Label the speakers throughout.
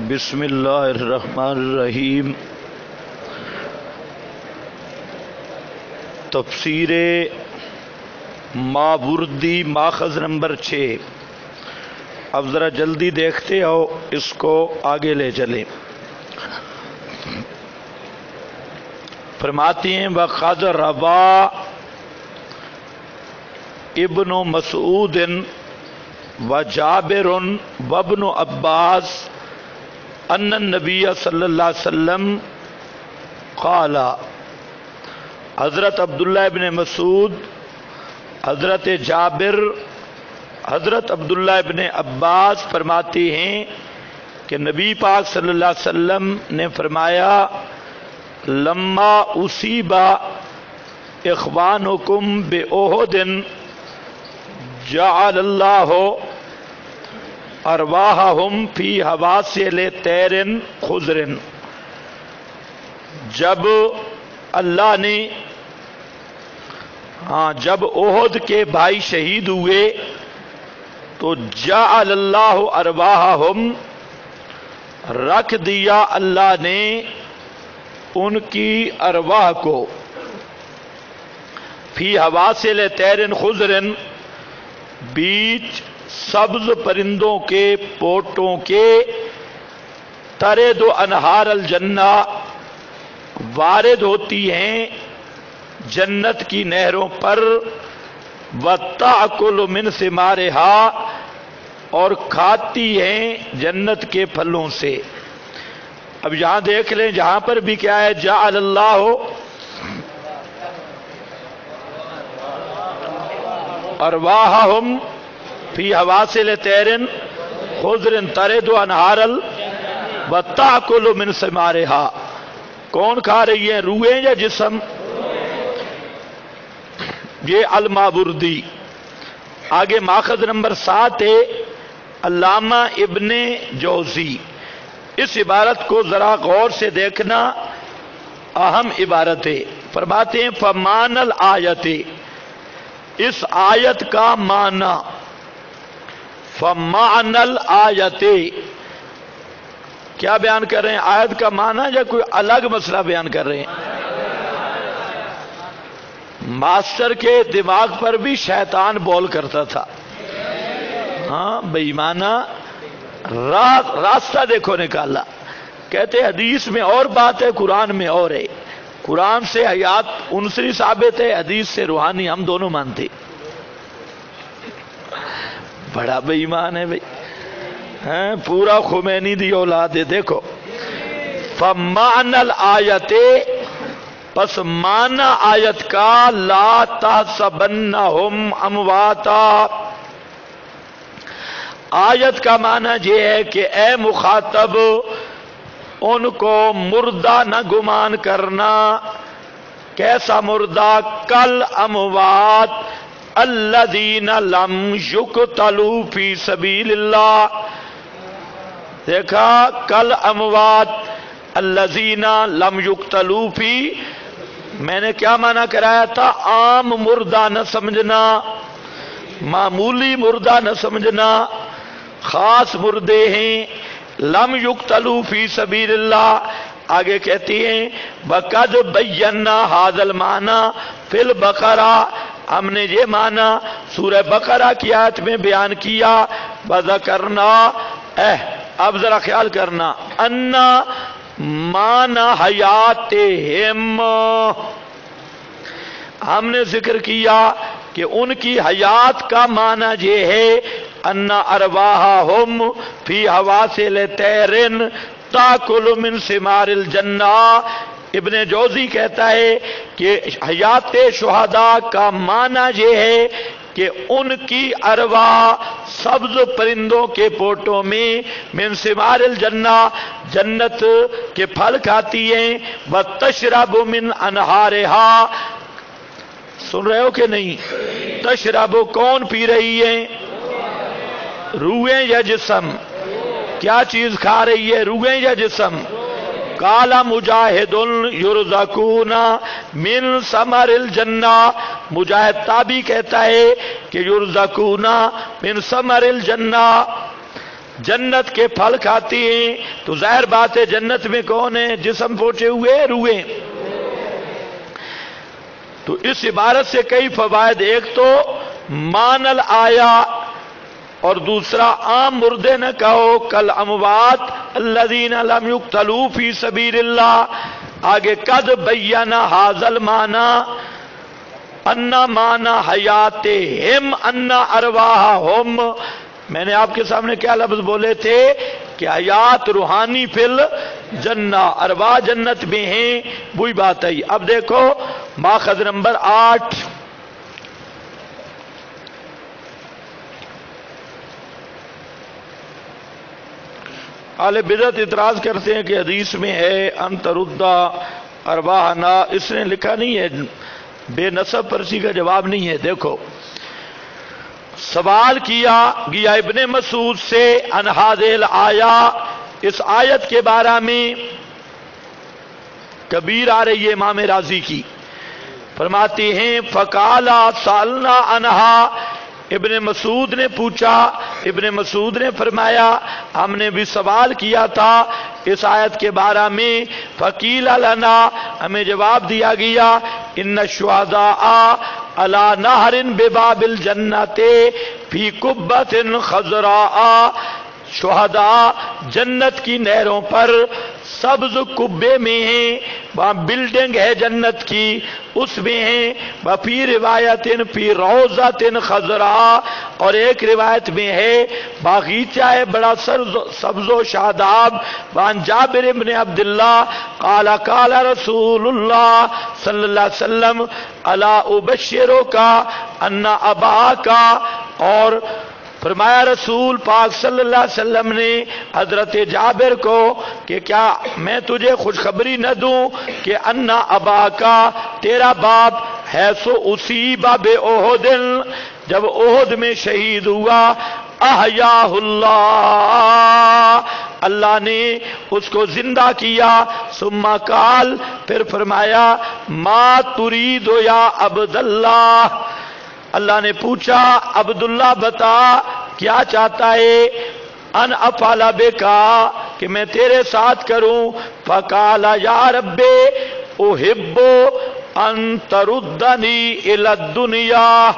Speaker 1: بسم اللہ الرحمن الرحیم۔ تفسیر ماوردی ماخذ نمبر 6۔ اب ذرا جلدی دیکھتے ہو، اس کو آگے لے چلیں۔ فرماتی ہیں وَقَدْ رَوَى ابن مسعود وجابر وابن عباس ان النبی صلی اللہ علیہ وسلم قال۔ حضرت عبداللہ ابن مسعود، حضرت جابر، حضرت عبداللہ ابن عباس فرماتے ہیں کہ نبی پاک صلی اللہ علیہ وسلم نے فرمایا لما اصیب اخوانکم بأحد جعل اللہ ارواحہم فی حواسل طیر خضر۔ جب اللہ نے جب احد کے بھائی شہید ہوئے تو جعل اللہ ارواحہم، رکھ دیا اللہ نے ان کی ارواح کو فی حواسل طیر خضر، بیچ سبز پرندوں کے پوٹوں کے، ترد انہار الجنہ، وارد ہوتی ہیں جنت کی نہروں پر، وَتَأْكُلُ مِنْ ثِمَارِهَا، اور کھاتی ہیں جنت کے پھلوں سے۔ اب یہاں دیکھ لیں، جہاں پر بھی کیا ہے جعل اللہ ارواحہم فی حواسل طیر خضر ترد انہار وَتَأْكُلُ مِنْ ثِمَارِهَا، کون کھا رہی ہیں، روحیں یا جسم؟ یہ الماوردی۔ آگے ماخذ نمبر 7 ہے علامہ ابن جوزی۔ اس عبارت کو ذرا غور سے دیکھنا، اہم عبارت ہے۔ فرماتے ہیں فمان الآیت، اس آیت کا معنی، فمان الآیت، کیا بیان کر رہے ہیں؟ آیت کا معنی یا کوئی الگ مسئلہ بیان کر رہے ہیں؟ ماسٹر کے دماغ پر بھی شیطان بول کرتا تھا، ہاں بے ایمانہ، راستہ دیکھو نکالا۔ کہتے حدیث میں اور بات ہے، قرآن میں اور ہے۔ قرآن سے حیات عنصری ثابت ہے، حدیث سے روحانی، ہم دونوں مانتے۔ بڑا بے ایمان ہے بھائی، پورا خمینی دی اولاد ہے۔ دیکھو فَمَعْنَ الْآیَتِ، پس معنی آیت کا لا تحسبنہم امواتا، آیت کا معنی یہ ہے کہ اے مخاطب ان کو مردہ نہ گمان کرنا۔ کیسا مردہ؟ کل اموات الذین لم یقتلوا فی سبیل اللہ۔ دیکھا، کل اموات الذین لم یقتلوا فی، میں نے کیا معنی کرایا تھا؟ عام مردہ نہ سمجھنا، معمولی مردہ نہ سمجھنا، خاص مردے ہیں۔ لم یقتلوا فی سبیل اللہ، آگے کہتی ہیں وَقَدْ بَيَّنَّا هَذَا الْمَعْنَى فِي الْبَقَرَةِ، ہم نے یہ معنی سورہ بقرہ کی آیت میں بیان کیا۔ وَذَكَرْنَا، اب ذرا خیال کرنا، اَنَّا معنی حیاتہم، ہم نے ذکر کیا کہ ان کی حیات کا معنی یہ ہے ان ارواحہم فی حواسل طیر تاکل من ثمار الجنہ۔ ابن جوزی کہتا ہے کہ حیات شہداء کا معنی یہ ہے کہ ان کی ارواح سبز پرندوں کے پوٹوں میں من ثمار الجنہ، جنت کے پھل کھاتی ہیں۔ وَتَشْرَبُ مِنْ أَنْهَارِهَا، سن رہے ہو کہ نہیں؟ تشرب، کون پی رہی ہیں؟ روحیں یا جسم؟ کیا چیز کھا رہی ہے، روحیں یا جسم؟ قال مجاہد یرزقون من ثمر الجنہ، مجاہد تابی کہتا ہے کہ یرزقون من ثمر الجنہ، جنت کے پھل کھاتی ہیں تو ظاہر بات ہے جنت میں کون ہے؟ جسم پوچھے ہوئے روحیں. تو اس عبارت سے کئی فوائد، ایک تو مانل آیا، اور دوسرا عام مردے نہ کہو کل اموات الذین لم یقتلوا فی سبیل اللہ. آگے قد بینا حاضل مانا ان مانا حیاتہم ان ارواحہم. میں نے آپ کے سامنے کیا لفظ بولے تھے کہ حیات روحانی فل جنہ، ارواح جنت میں ہیں، وہی بات ہے. اب دیکھو ماخذ نمبر 8. اہل بدعت اعتراض کرتے ہیں کہ حدیث میں ہے ان تردا ارواحنا، اس نے لکھا نہیں ہے، بے نسب پرسی کا جواب نہیں ہے. دیکھو سوال کیا گیا ابن مسعود سے ان ہذل آیا، اس آیت کے بارے میں کبیر آ رہی ہے امام رازی کی، فرماتے ہیں فقالا سالنا انہا، ابن مسعود نے پوچھا، ابن مسعود نے فرمایا ہم نے بھی سوال کیا تھا اس آیت کے بارے میں. فقیل لنا، ہمیں جواب دیا گیا ان الشہداء علی نہر بباب الجنت فی قبۃ خضراء، شہداء جنت کی نہروں پر سبز کبے میں ہیں، وہاں بلڈنگ ہے جنت کی اس میں ہیں. وفی روایت فی روضۃ خضراء، اور ایک روایت میں ہے باغیچہ ہے بڑا سبز و شاداب. وان جابر بن عبداللہ قال قال رسول اللہ صلی اللہ علیہ وسلم الا ابشرک ان اباک، اور فرمایا رسول پاک صلی اللہ علیہ وسلم نے حضرت جابر کو کہ کیا میں تجھے خوشخبری نہ دوں کہ انا ابا کا، تیرا باپ ہے سو اصیب بے احد، جب احد میں شہید ہوا احیاہ اللہ، اللہ نے اس کو زندہ کیا. ثم قال، پھر فرمایا ما ترید یا عبداللہ، اللہ نے پوچھا عبداللہ بتا کیا چاہتا ہے؟ ان افعل بکا، کہ میں تیرے ساتھ کروں. فقال یا رب احب ان تردنی الی الدنیا،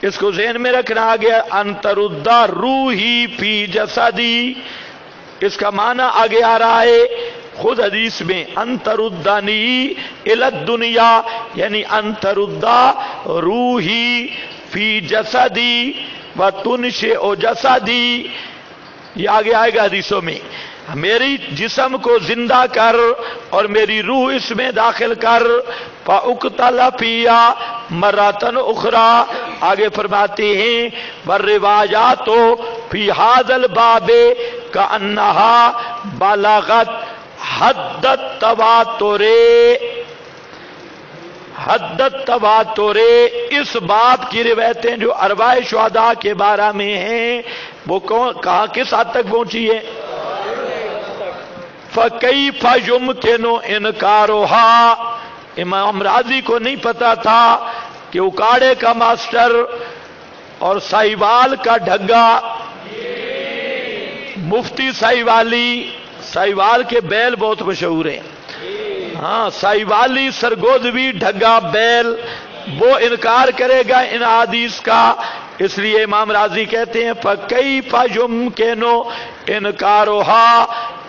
Speaker 1: اس کو ذہن میں رکھنا آگے ان تردا روحی فی جسدی، اس کا معنی آگے آ رہا ہے خود حدیث میں ان تردنی الی الدنیا، یعنی ان تردا روحی فی جسدی و تنشئ جسدی، یہ آگے آئے گا حدیثوں میں، میری جسم کو زندہ کر اور میری روح اس میں داخل کر. فاقتل فیہا مرۃ اخری، آگے فرماتے ہیں والروایات فی ھذا الباب کانھا بلغت حد التواتر، حد التواتر، اس باب کی روایتیں جو ارواح شہداء کے بارے میں ہیں وہ کہاں کس حد تک پہنچی ہے؟ فَكَيْفَ يُمْكِنُ إِنْكَارُهَا، امام راضی کو نہیں پتا تھا کہ اکاڑے کا ماسٹر اور ساہیوال کا ڈھگا، مفتی ساہیوال کے بیل بہت مشہور ہیں، ہاں ساہیوالی سرگودوی ڈھگا بیل، وہ انکار کرے گا ان حدیث کا. اس لیے امام راضی کہتے ہیں فَكَيْفَ يُمْكِنُ إِنْكَارُهَا،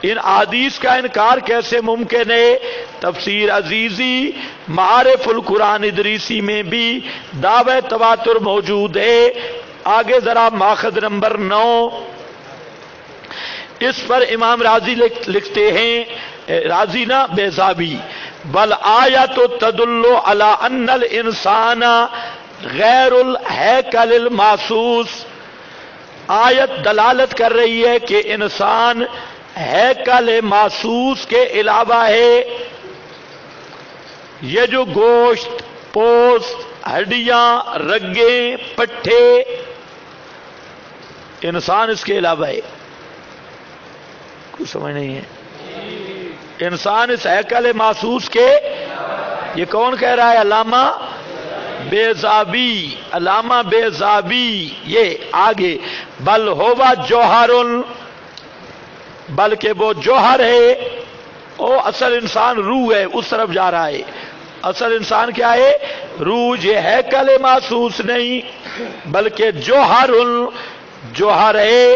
Speaker 1: ان حدیث کا انکار کیسے ممکن ہے؟ تفسیر عزیزی معارف القرآن ادریسی میں بھی دعوی تواتر موجود ہے. آگے ذرا ماخذ نمبر 9، اس پر امام راضی لکھتے ہیں، راضی نہ بیضابی، بل آیت تدل علی ان الانسان غیر الہیکل المحسوس، آیت دلالت کر رہی ہے کہ انسان ہیکل محسوس کے علاوہ ہے. یہ جو گوشت، پوست، ہڈیاں، رگیں، پٹھے، انسان اس کے علاوہ ہے، کچھ سمجھ نہیں ہے. انسان اس ہیکل محسوس کے، یہ کون کہہ رہا ہے؟ علامہ بیزابی، علامہ بیزابی یہ آگے، بل ہوا جوہر، بلکہ وہ جوہر ہے، او اصل انسان روح ہے، اس طرف جا رہا ہے۔ اصل انسان کیا ہے؟ روح، یہ ہیکل محسوس نہیں بلکہ جوہر، جوہر ہے۔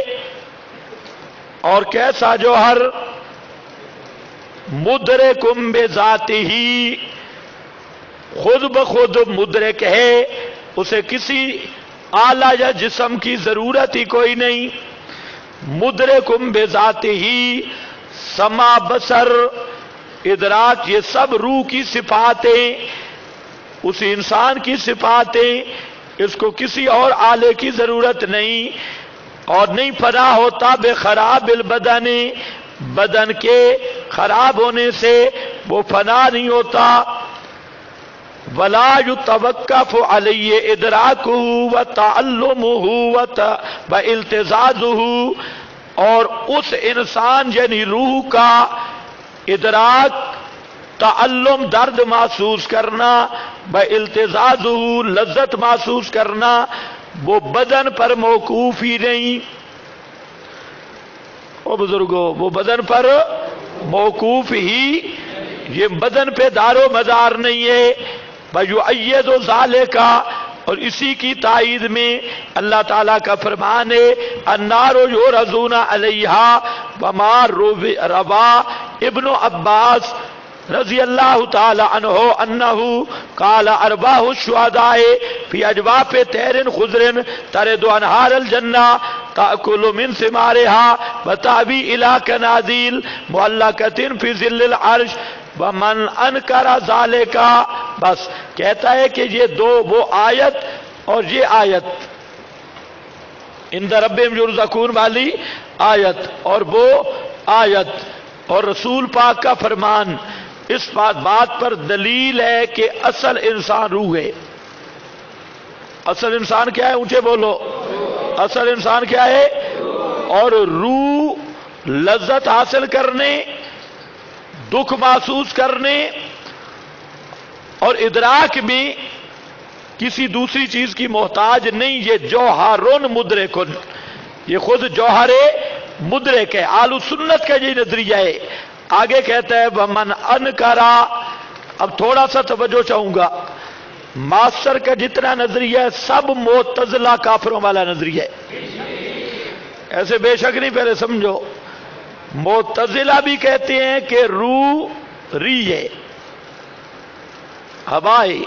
Speaker 1: اور کیسا جوہر؟ مدرکم بذاتہ، خود بخود مدرک ہے، اسے کسی آلہ یا جسم کی ضرورت ہی کوئی نہیں۔ مدرکم بذاتہ، سما، بصر، ادراک، یہ سب روح کی صفاتیں، اسی انسان کی صفاتیں، اس کو کسی اور آلے کی ضرورت نہیں، اور نہیں فنا ہوتا بے خراب البدن، بدن کے خراب ہونے سے وہ فنا نہیں ہوتا۔ ولا یتوقف علی ادراکہ وتعلمہ والتزازہ، اور اس انسان یعنی روح کا ادراک، تعلم درد محسوس کرنا، بالتزازہ لذت محسوس کرنا، وہ بدن پر موقوف ہی نہیں۔ او بزرگوں، وہ بدن پر موقوف ہی، یہ بدن پہ دار و مدار نہیں ہے۔ وَيُؤَيِّدُ ذَلِكَ، اور اسی کی تائید میں اللہ تعالیٰ کا فرمان ہے، النار یعرضون علیہا وما روا ابن عباس رضی اللہ تعالی عنہ انہ قال ارواح الشہداء فی اجواف طیر خضر ترد انہار الجنہ تأکل من ثمارها وتأوی الی کنادیل معلقۃ فی ظل العرش ومن انکر ذالک۔ بس کہتا ہے کہ یہ دو، وہ آیت اور یہ آیت، عند ربہم یرزقون والی آیت اور وہ آیت اور رسول پاک کا فرمان، اس بات پر دلیل ہے کہ اصل انسان روح ہے۔ اصل انسان کیا ہے؟ اونچے بولو، اصل انسان کیا ہے؟ اور روح لذت حاصل کرنے، دکھ محسوس کرنے اور ادراک میں کسی دوسری چیز کی محتاج نہیں۔ یہ جوہرن مدرکن، یہ خود جوہر مدرک ہے۔ اہل سنت کا یہ نظریہ ہے۔ آگے کہتا ہے ومن انکرا، اب تھوڑا سا توجہ چاہوں گا، ماسٹر کا جتنا نظریہ ہے سب معتزلہ کافروں والا نظریہ ہے، ایسے بے شک نہیں، پہلے سمجھو۔ معتزلہ بھی کہتے ہیں کہ روح ری ہے، ہوا ہے،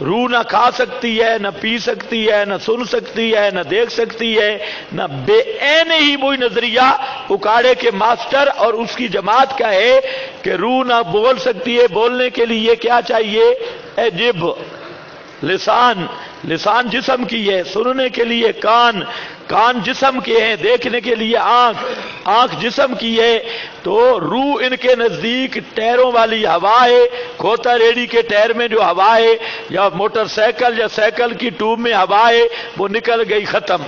Speaker 1: روح نہ کھا سکتی ہے، نہ پی سکتی ہے، نہ سن سکتی ہے، نہ دیکھ سکتی ہے، نہ بے عین ہی وہی نظریہ اکاڑے کے ماسٹر اور اس کی جماعت کا ہے کہ روح نہ بول سکتی ہے، بولنے کے لیے کیا چاہیے؟ جب، لسان، لسان جسم کی ہے، سننے کے لیے کان، کان جسم کے ہیں، دیکھنے کے لیے آنکھ، آنکھ جسم کی ہے۔ تو روح ان کے نزدیک ٹائروں والی ہوا ہے، کھوتا ریڑھی کے ٹائر میں جو ہوا ہے، یا موٹر سائیکل یا سائیکل کی ٹیوب میں ہوا ہے، وہ نکل گئی، ختم۔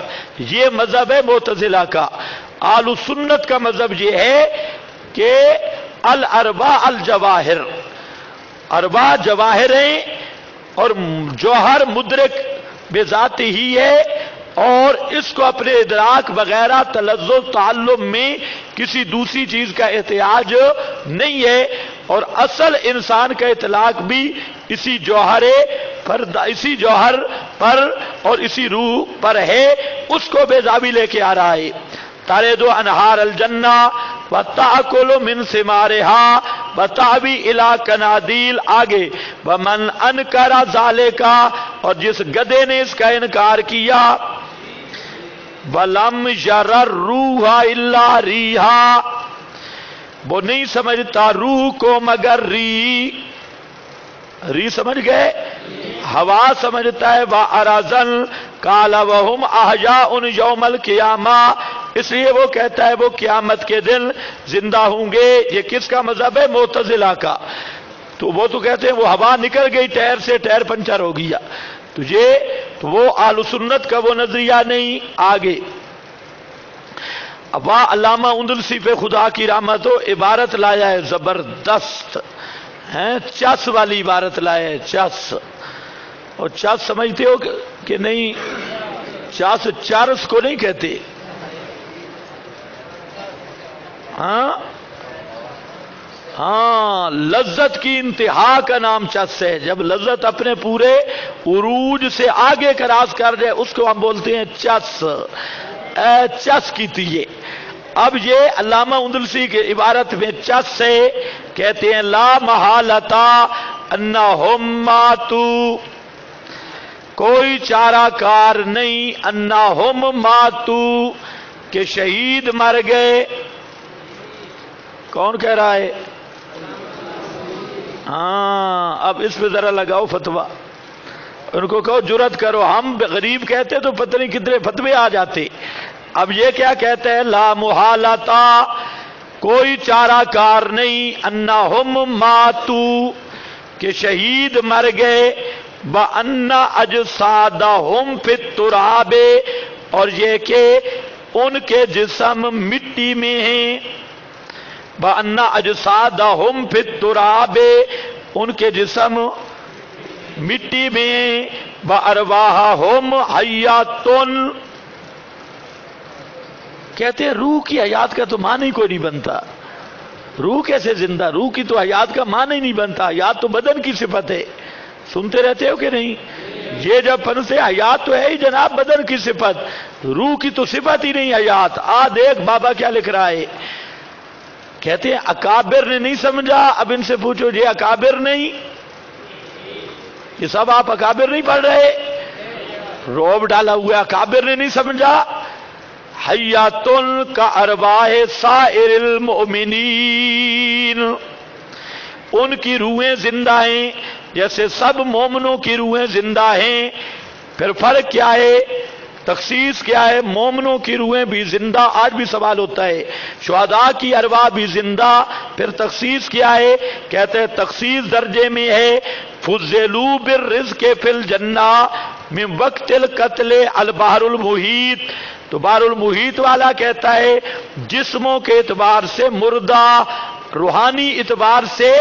Speaker 1: یہ مذہب ہے معتزلہ کا۔ اہل سنت کا مذہب یہ ہے کہ الارواح الجواہر، ارواح جواہر ہیں اور جوہر مدرک بذات ہی ہے، اور اس کو اپنے ادراک وغیرہ تلذذ تعلم میں کسی دوسری چیز کا احتیاج نہیں ہے، اور اصل انسان کا اطلاق بھی اسی جوہر پر، اسی جوہر پر اور اسی روح پر ہے، اس کو بیضابی لے کے آ رہا ہے۔ ترد انہار الجنہ وتأکل من ثمارها وتأوی الی کنادیل، آگے ومن انکر ذالک، اور جس گدھے نے اس کا انکار کیا، وَلَمْ يَرَ الرُّوحَ إِلَّا رِيحًا، وہ نہیں سمجھتا روح کو مگر ری، ری سمجھ گئے؟ ہوا سمجھتا ہے۔ وَأَرَزًا قَالَ وَهُمْ أَحْيَاءٌ يَوْمَ الْقِيَامَةِ، اس لیے وہ کہتا ہے وہ قیامت کے دن زندہ ہوں گے۔ یہ کس کا مذہب ہے؟ معتزلہ کا۔ تو وہ تو کہتے ہیں وہ ہوا نکل گئی ٹائر سے، ٹائر پنچر ہو گیا، تو یہ وہ اہل سنت کا وہ نظریہ نہیں۔ آگے اب علامہ اندلسی پہ خدا کی رحمت ہو، عبارت لایا ہے زبردست، چس والی عبارت لایا ہے، چس، اور چس سمجھتے ہو کہ نہیں؟ چس چرس کو نہیں کہتے. ہاں ہاں، لذت کی انتہا کا نام چس ہے. جب لذت اپنے پورے عروج سے آگے کراس کر جائے اس کو ہم بولتے ہیں چس. چس کی تھی یہ. اب یہ علامہ اندلسی کے عبارت میں چس سے کہتے ہیں لا محالتا انہم ماتو، کوئی چارہ کار نہیں، انہم ماتو کہ شہید مر گئے. کون کہہ رہا ہے؟ ہاں، اب اس پہ ذرا لگاؤ فتویٰ. ان کو کہو جرات کرو. ہم غریب کہتے تو پتہ نہیں کتنے فتوے آ جاتے. اب یہ کیا کہتے ہیں؟ لا محالتا، کوئی چارہ کار نہیں، انہم ماتو کہ شہید مر گئے، بأن اجسادہم فی التراب، اور یہ کہ ان کے جسم مٹی میں ہیں. بأن اجسادہم فی التراب، ان کے جسم مٹی میں ہیں. وارواحہم حیات، کہتے ہیں روح کی حیات کا تو معنی ہی کوئی نہیں بنتا. روح کیسے زندہ؟ روح کی تو حیات کا معنی ہی نہیں بنتا. حیات تو بدن کی صفت ہے. سنتے رہتے ہو کہ نہیں؟ یہ جب پن سے حیات تو ہے ہی جناب بدن کی صفت، روح کی تو صفت ہی نہیں حیات. دیکھ بابا کیا لکھ رہا ہے. کہتے ہیں اکابر نے نہیں سمجھا. اب ان سے پوچھو یہ اکابر نہیں؟ یہ سب آپ اکابر نہیں پڑھ رہے؟ روب ڈالا ہوا ہے. اکابر نے نہیں سمجھا. حیاتن کا ارواح سائر المؤمنین، ان کی روحیں زندہ ہیں جیسے سب مومنوں کی روحیں زندہ ہیں. پھر فرق کیا ہے؟ تخصیص کیا ہے؟ مومنوں کی روحیں بھی زندہ. آج بھی سوال ہوتا ہے شہداء کی ارواح بھی زندہ. پھر تخصیص کیا ہے؟ کہتے ہیں تخصیص درجے میں ہے فضلوا بالرزق فی الجنہ من وقت القتل البحر المحیط. تو بحر المحیط والا کہتا ہے جسموں کے اعتبار سے مردہ، روحانی اعتبار سے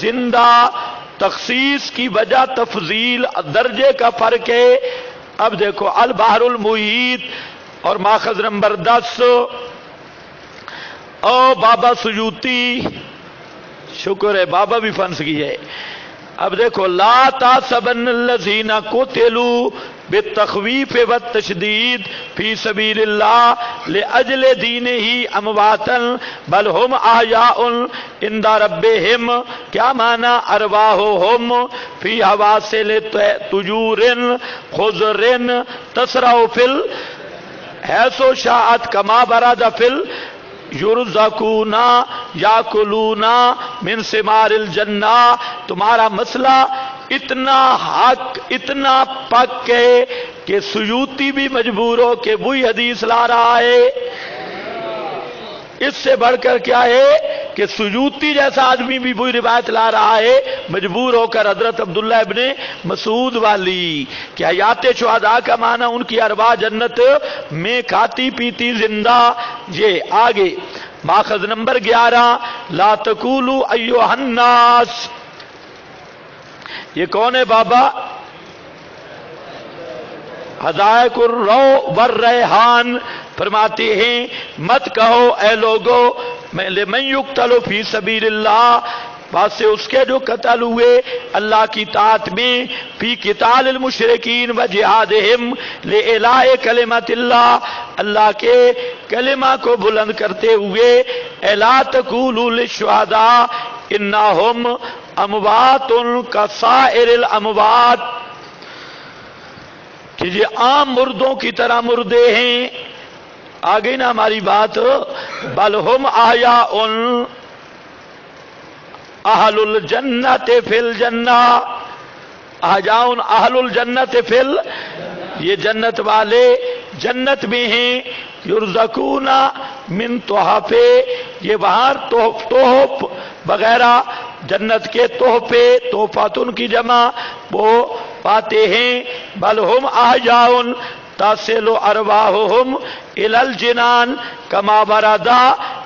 Speaker 1: زندہ. تخصیص کی وجہ تفضیل درجے کا فرق ہے. اب دیکھو البحر المحیط اور ماخذ نمبر 10 او بابا سیوطی، شکر ہے بابا بھی فنس کی ہے. اب دیکھو لا تحسبن الذین قتلوا بالتخویف والتشدید فی سبیل اللہ لاجل دینہ امواتا بل ہم احیاء عند ربہم. کیا معنی؟ ارواحہم فی حواسل طیور خضر تسرع فی حیث شاءت کما برد فی یرزقون یاکلون من ثمار الجنہ. تمہارا مسئلہ اتنا حق، اتنا پک ہے کہ سیوطی بھی مجبور ہو کہ وہی حدیث لا رہا ہے. اس سے بڑھ کر کیا ہے کہ سیوطی جیسا آدمی بھی وہی روایت لا رہا ہے مجبور ہو کر. حضرت عبداللہ ابن مسعود والی کہ حیات شہداء کا معنی ان کی ارواح جنت میں کھاتی پیتی زندہ. یہ آگے ماخذ نمبر 11 لا تقولوا ایھا الناس. یہ کون ہے بابا؟ حدائق الروح والریحان فرماتے ہیں مت کہو اے لوگو لمن یقتل فی سبیل اللہ، بات سے اس کے جو قتل ہوئے اللہ کی طاعت میں، فی قتال المشرکین و جہادہم لإعلاء کلمت اللہ، اللہ کے کلمہ کو بلند کرتے ہوئے. الا تقولوا للشہداء انہم اموات کسائر الاموات، کہ یہ عام مردوں کی طرح مردے ہیں. آگے نا ہماری بات. بل ہم احیاء اہل الجنت فی الجنہ، احیاء اہل الجنت فی یہ جنت والے جنت میں ہیں. یرزقون من تحف، یہ باہر تحف وغیرہ جنت کے تحفے، تحفات ان کی جمع، وہ پاتے ہیں. بل ہم احیاء تصل ارواحہم الی الجنان کما ورد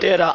Speaker 1: 13,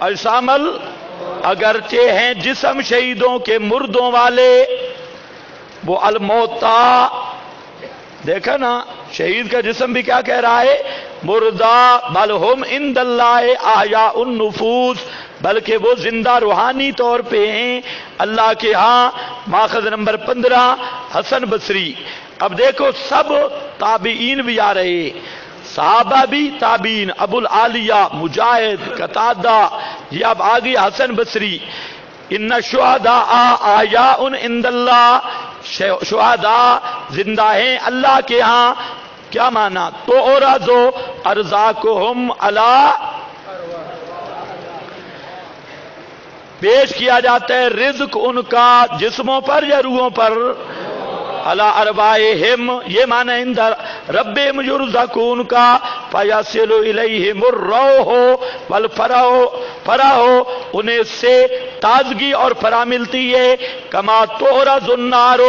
Speaker 1: اجسامل اگرچہ ہیں جسم شہیدوں کے مردوں والے، وہ الموتا، دیکھا نا شہید کا جسم بھی کیا کہہ رہا ہے؟ مردہ، بل ہم عند اللہ احیاء النفوس، بلکہ وہ زندہ روحانی طور پہ ہیں اللہ کے ہاں۔ ماخذ نمبر 15 حسن بصری۔ اب دیکھو سب تابعین بھی آ رہے، صحابہ بھی، تابعین، ابو العالیہ، مجاہد، قتادہ، یہ اب آگے حسن بصری۔ ان الشہداء احیاء عند اللہ، شہداء زندہ ہیں اللہ کے ہاں۔ کیا معنی؟ تو اورازو ارزاقہم علی، پیش کیا جاتا ہے رزق ان کا جسموں پر یا روحوں پر، علی ارواحہم، یہ معنی عند ربہم یرزقون کا، فیصل الیہم الروح والفرح، انہیں سے تازگی اور فرح ملتی ہے، کما تورز النار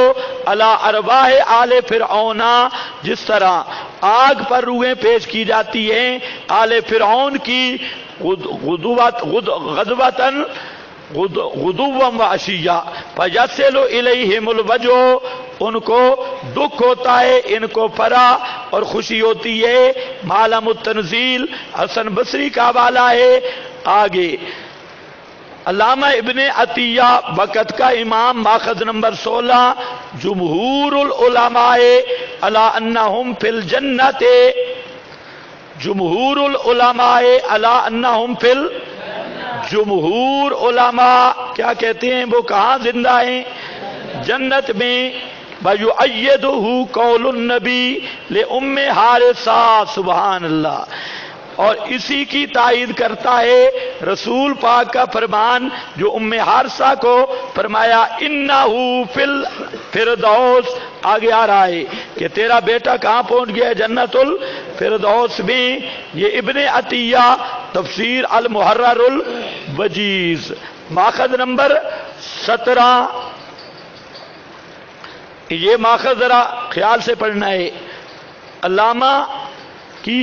Speaker 1: علی ارواح آل فرعون، جس طرح آگ پر روحیں پیش کی جاتی ہیں آل فرعون کی، غدوتاً غدوًا و عشیہ، فیصل الیہم الوجع، ان کو دکھ ہوتا ہے، ان کو فرح اور خوشی ہوتی ہے۔ معلم التنزیل حسن بصری کا حوالہ ہے۔ آگے علامہ ابن عطیہ وقت کا امام، ماخذ نمبر 16 جمہور العلماء علی انہم فی الجنت، جمہور العلماء علی انہم فی جمہور علماء کیا کہتے ہیں؟ وہ کہاں زندہ ہیں؟ جنت میں۔ وَيُؤَيِّدُهُ قَوْلُ النَّبِي لِأُمِّ حَارِثَةَ، سبحان اللہ، اور اسی کی تائید کرتا ہے رسول پاک کا فرمان جو ام حارثہ کو فرمایا انہو فی الفردوس، آگے آ رہا ہے کہ تیرا بیٹا کہاں پہنچ گیا؟ جنت الفردوس میں۔ یہ ابن عطیہ تفسیر المحرر الوجیز، ماخذ نمبر 17۔ یہ ماخذ ذرا خیال سے پڑھنا ہے، علامہ کی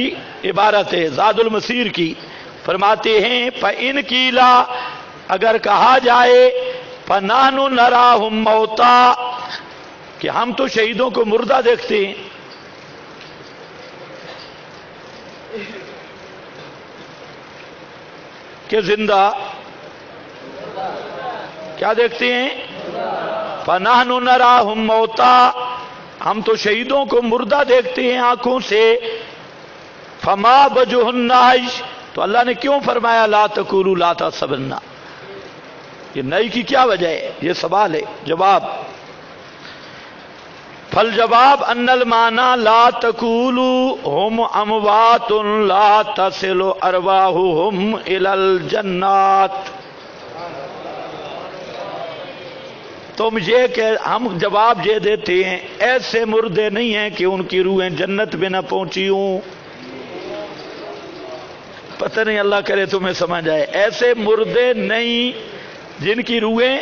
Speaker 1: عبارت ہے زاد المسیر کی، فرماتے ہیں فَإِنْ قِيلَ، اگر کہا جائے فَنَحْنُ نَرَاهُمْ مَوْتًا، کہ ہم تو شہیدوں کو مردہ دیکھتے ہیں، کہ زندہ کیا دیکھتے ہیں؟ فَنَحْنُ نَرَاهُمْ مَوْتًا، ہم تو شہیدوں کو مردہ دیکھتے ہیں آنکھوں سے۔ فما وجہ النہی، تو اللہ نے کیوں فرمایا لا تقولوا لا تحسبن؟ یہ نئی کی کیا وجہ ہے؟ یہ سوال ہے، جواب فالجواب ان المعنی لا تقولوا ہم اموات لا تصل ارواحهم الى الجنات، تم یہ کہ ہم جواب یہ دیتے ہیں ایسے مردے نہیں ہیں کہ ان کی روحیں جنت میں نہ پہنچی ہوں، پتہ نہیں اللہ کرے تمہیں سمجھ آئے، ایسے مردے نہیں جن کی روحیں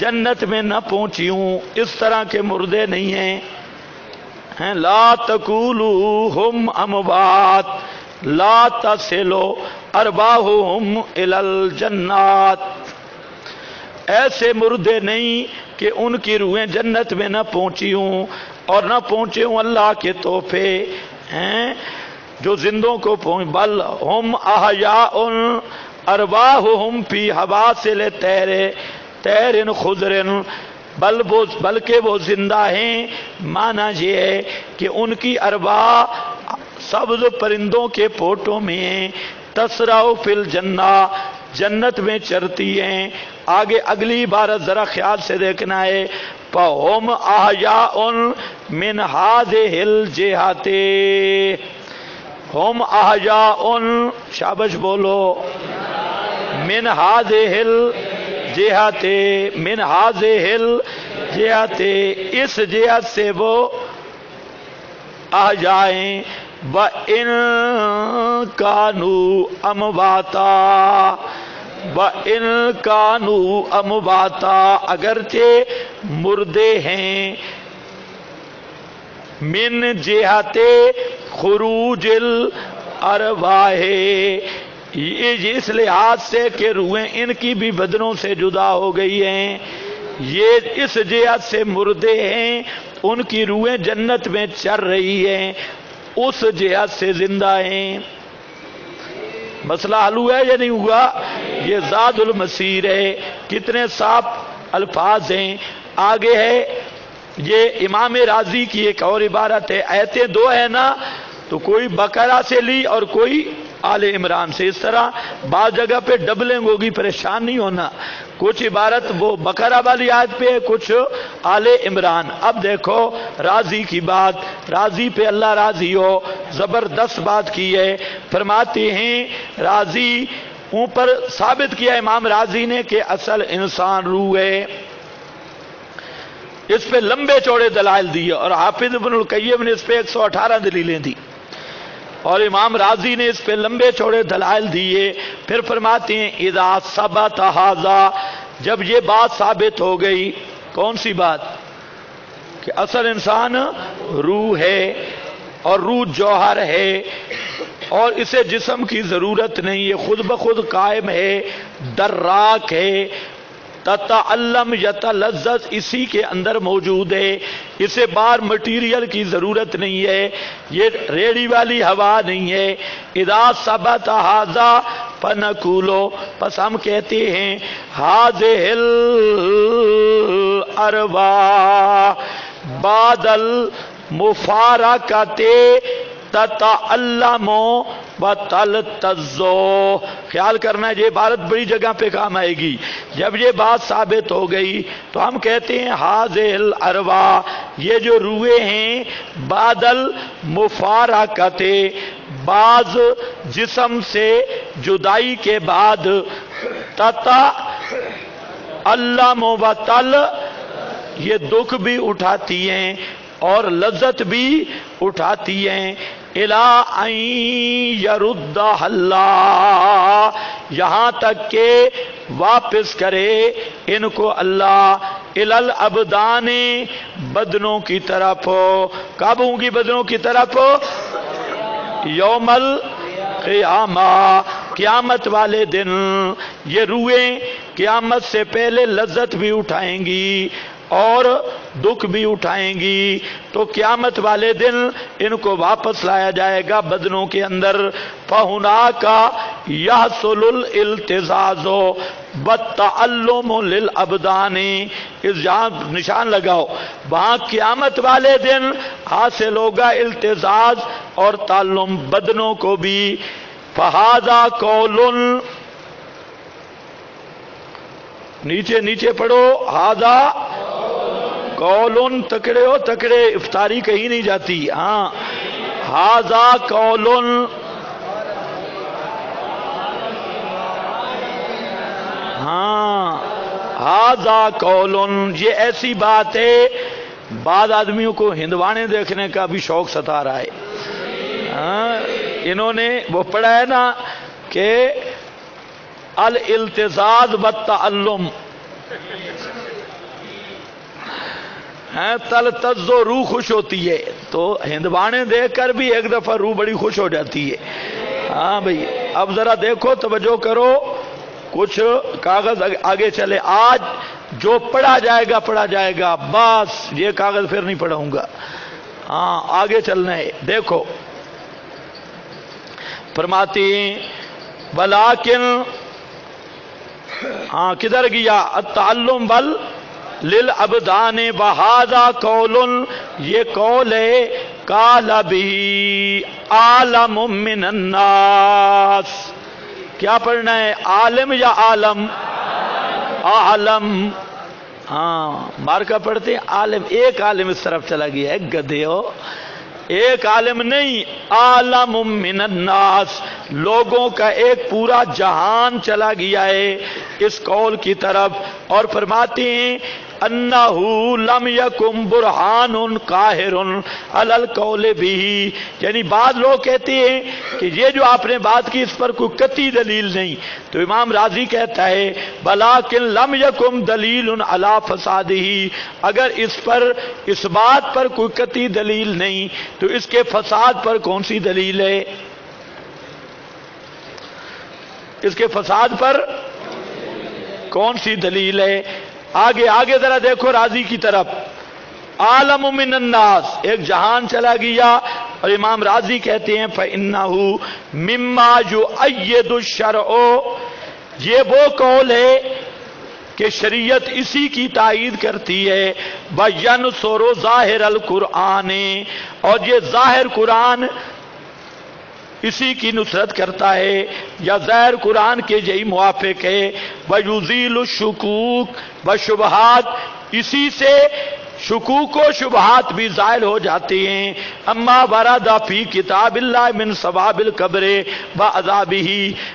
Speaker 1: جنت میں نہ پہنچی ہوں، اس طرح کے مردے نہیں ہیں۔ لا تقولوا ہم اموات لا تصلوا ارواحهم الى الجنات، ایسے مردے نہیں کہ ان کی روحیں جنت میں نہ پہنچی ہوں اور نہ پہنچے ہوں اللہ کے تحفے ہیں جو زندوں کو پہنچ، بل ہم احیاء ارواحهم فی حواصل طیر خضر، بلکہ وہ زندہ ہیں، معنی یہ ہے کہ ان کی ارواح سبز پرندوں کے پوٹوں میں ہیں، تسرع فی الجنہ، جنت میں چرتی ہیں۔ آگے اگلی عبارت ذرا خیال سے دیکھنا ہے، فَهُمْ أَحْيَاءٌ مِنْ هَذِهِ الْجِهَةِ، ہم احیاء، شابش بولو، من هذه الجهة، من هذه الجهة، اس جہت سے وہ احیائیں، وَإِن كَانُوا أَمْوَاتًا، وَإِن كَانُوا أَمْوَاتًا، اگرچہ مردے ہیں، من جہت خروج الارواح، یہ اس لحاظ سے کہ روحیں ان کی بھی بدنوں سے جدا ہو گئی ہیں، یہ اس جہت سے مردے ہیں، ان کی روحیں جنت میں چر رہی ہیں، اس جہت سے زندہ ہیں۔ مسئلہ حل ہوا ہے یا نہیں ہوا؟ یہ زاد المسیر ہے، کتنے صاف الفاظ ہیں۔ آگے ہے یہ امام راضی کی ایک اور عبارت ہے، آیتیں دو ہے نا، تو کوئی بقرہ سے لی اور کوئی آل عمران سے، اس طرح بعض جگہ پہ ڈبلنگ ہوگی، پریشان نہیں ہونا، کچھ عبارت وہ بقرہ والی آیت پہ، کچھ آل عمران۔ اب دیکھو راضی کی بات، راضی پہ اللہ راضی ہو، زبردست بات کی ہے۔ فرماتے ہیں راضی اوپر ثابت کیا امام راضی نے کہ اصل انسان روح ہے، اس پہ لمبے چوڑے دلائل دیے، اور حافظ ابن القیم نے اس پہ 118 دلیلیں دی، اور امام راضی نے اس پہ لمبے چوڑے دلائل دیے۔ پھر فرماتے ہیں اذا ثبت ھذا، جب یہ بات ثابت ہو گئی، کون سی بات؟ کہ اصل انسان روح ہے، اور روح جوہر ہے، اور اسے جسم کی ضرورت نہیں ہے، خود بخود قائم ہے، دراک ہے، تتعلم یتلذذ اسی کے اندر موجود ہے، اسے باہر مٹیریل کی ضرورت نہیں ہے، یہ ریڑھی والی ہوا نہیں ہے۔ اذا ثبت ھذا فنقولو، پس ہم کہتے ہیں ھذہ الارواح بعد المفارقۃ تتعلم وتلتذ۔ خیال کرنا یہ عبارت بڑی جگہ پہ کام آئے گی۔ جب یہ بات ثابت ہو گئی تو ہم کہتے ہیں ھذہ الارواح، یہ جو روحیں ہیں، بعد المفارقۃ، بعض جسم سے جدائی کے بعد، تتعلم وتل، یہ دکھ بھی اٹھاتی ہیں اور لذت بھی اٹھاتی ہیں، الی ان یردہ اللہ، یہاں تک کہ واپس کرے ان کو اللہ، الی الابدان، بدنوں کی طرف۔ کب ہوں گی بدنوں کی طرف؟ یوم القیامہ، قیامت والے دن۔ یہ روحیں قیامت سے پہلے لذت بھی اٹھائیں گی اور دکھ بھی اٹھائیں گی، تو قیامت والے دن ان کو واپس لایا جائے گا بدنوں کے اندر۔ فَهُنَاكَ يَحْصُلُ الْالْتِزَازُ وَالتَّعَلُّمُ لِلْأَبْدَانِ، اس جہاں نشان لگاؤ، وہاں قیامت والے دن حاصل ہوگا التزاز اور تعلم بدنوں کو بھی۔ فَهَذَا قَوْلٌ، نیچے نیچے پڑھو، ہاذا قولن، تکڑے ہو تکڑے، افطاری کہیں نہیں جاتی، ہاں، ہاذا قولن، ہاں، ہاذا قولن، یہ ایسی بات ہے، بعض آدمیوں کو ہندوانے دیکھنے کا بھی شوق ستا رہا ہے، ہاں، انہوں نے وہ پڑھا ہے نا کہ الالتزاز والتعلم، تلتذ، روح خوش ہوتی ہے، تو ہندوانے دیکھ کر بھی ایک دفعہ روح بڑی خوش ہو جاتی ہے۔ ہاں بھئی، اب ذرا دیکھو، توجہ کرو، کچھ کاغذ آگے چلے، آج جو پڑھا جائے گا، بس یہ کاغذ پھر نہیں پڑھاؤں گا، ہاں آگے چلنا ہے۔ دیکھو فرماتے ہیں ولیکن، ہاں کدھر گیا؟ التعلم بل للابدان وہذا قول، یہ قول ہے، قال بھی عالم من الناس۔ کیا پڑھنا ہے؟ عالم یا عالم؟ عالم، ہاں مارکا پڑھتے ہیں عالم، ایک عالم اس طرف چلا گیا ہے، گدھے ہو، ایک عالم نہیں، عالم من الناس، لوگوں کا ایک پورا جہان چلا گیا ہے اس قول کی طرف۔ اور فرماتے ہیں انہو لم یکن برہان قاہر علی القول بھی، یعنی بعض لوگ کہتے ہیں کہ یہ جو آپ نے بات کی اس پر کوئی قطعی دلیل نہیں، تو امام راضی کہتا ہے بلاکن لم یکن دلیل علی فسادہ، اگر اس پر، اس بات پر کوئی قطعی دلیل نہیں تو اس کے فساد پر کون سی دلیل ہے؟ اس کے فساد پر کون سی دلیل ہے؟ آگے ذرا دیکھو راضی کی طرف، عالم من الناس، ایک جہان چلا گیا، اور امام راضی کہتے ہیں فَإِنَّهُ مِمَّا يُؤَيِّدُ الشَّرْعُ، یہ وہ قول ہے کہ شریعت اسی کی تائید کرتی ہے، وَيَنْصُرُ ظَاهِرَ الْقُرْآنِ، اور یہ ظاہر قرآن اسی کی نصرت کرتا ہے، یا ظاہر قرآن کے یہی موافق ہے، وَيُزِيلُ الشُّكُوكَ وَالشُّبْهَاتِ، اسی سے شکوک و شبہات بھی زائل ہو جاتے ہیں، اما ورد فی کتاب اللہ من ثواب القبر و عذابہ،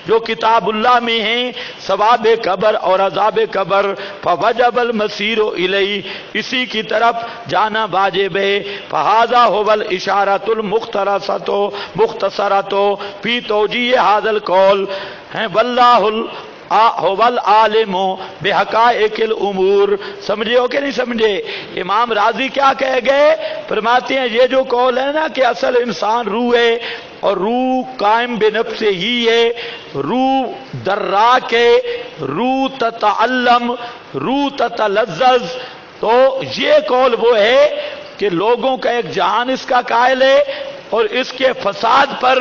Speaker 1: جو کتاب اللہ میں ہیں ثواب قبر اور عذاب قبر، فوجب المسیر الیہ، اسی کی طرف جانا واجب ہے، فہذا هو الاشارۃ المختصرۃ فی توجیہ ھذا القول، واللہ هو العالم بحقائق الامور۔ سمجھے ہو کہ نہیں سمجھے؟ امام راضی کیا کہہ گئے؟ فرماتے ہیں یہ جو قول ہے نا کہ اصل انسان روح ہے، اور روح قائم بنفس ہی ہے، روح دراک ہے، روح تتعلم، روح تتلذذ، تو یہ قول وہ ہے کہ لوگوں کا ایک جہان اس کا قائل ہے، اور اس کے فساد پر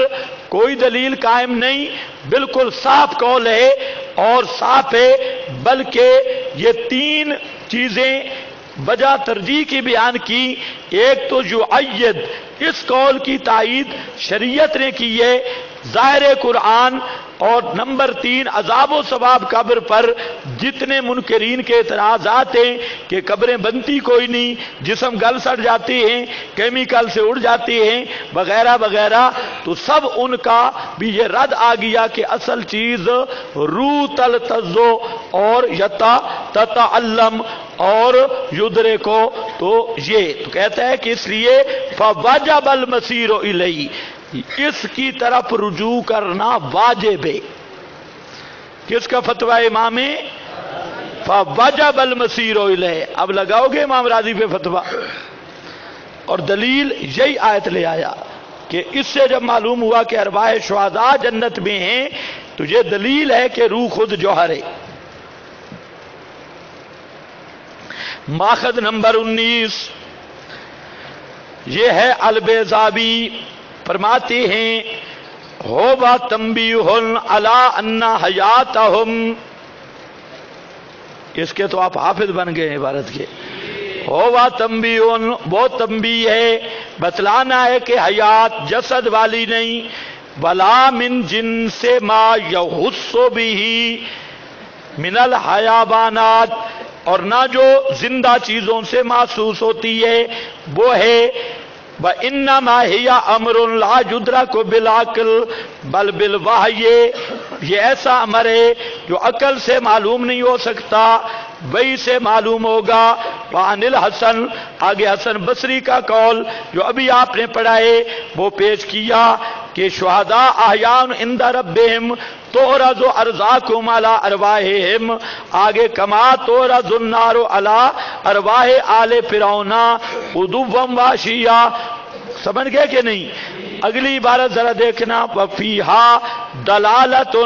Speaker 1: کوئی دلیل قائم نہیں، بالکل صاف قول ہے، اور صاف ہے، بلکہ یہ تین چیزیں وجہ ترجیح کی بیان کی، ایک تو یؤید، اس قول کی تائید شریعت نے کی ہے ظاہر قرآن، اور نمبر 3 عذاب و ثواب قبر پر جتنے منکرین کے اعتراضات ہیں کہ قبریں بنتی کوئی نہیں، جسم گل سڑ جاتے ہیں، کیمیکل سے اڑ جاتے ہیں وغیرہ وغیرہ، تو سب ان کا بھی یہ رد آ گیا کہ اصل چیز روح تلتذ اور تتعلم اور یدرے کو، تو یہ تو کہتا ہے کہ اس لیے فوجب المسیر الیہ، اس کی طرف رجوع کرنا واجب ہے۔ کس کا فتویٰ امام؟ فوجب المسیر الیہ۔ اب لگاؤ گے امام راضی پہ فتویٰ، اور دلیل یہی آیت لے آیا کہ اس سے جب معلوم ہوا کہ ارواح شہداء جنت میں ہیں، تو یہ دلیل ہے کہ روح خود جوہر ہے۔ ماخذ نمبر 19 یہ ہے البیضاوی، فرماتے ہیں ہووا تنبیہ علی ان حیاتہم، اس کے تو آپ حافظ بن گئے عبارت کے، ہووا تنبیہ، وہ تنبیہ ہے، بتلانا ہے کہ حیات جسد والی نہیں، ولا من جنس ما یحس بہ من الحیوانات، اور نہ جو زندہ چیزوں سے محسوس ہوتی ہے وہ ہے، وَإِنَّمَا هِيَ أَمْرٌ لَا يُدْرَكُ بِالْعَقْلِ بَلْ بِالْوَحْيِ، یہ ایسا امر ہے جو عقل سے معلوم نہیں ہو سکتا، وہی سے معلوم ہوگا۔ وعن الحسن، آگے حسن بصری کا قول جو ابھی آپ نے پڑھا ہے وہ پیش کیا کہ شہداء احیاء عند ربہم تعرض ارزاقہم علی ارواحہم، آگے کما تعرض النار علی ارواح آل فرعون غدوا وعشیا، سمجھ گئے کہ نہیں؟ اگلی عبارت ذرا دیکھنا، وفیہا دلالۃ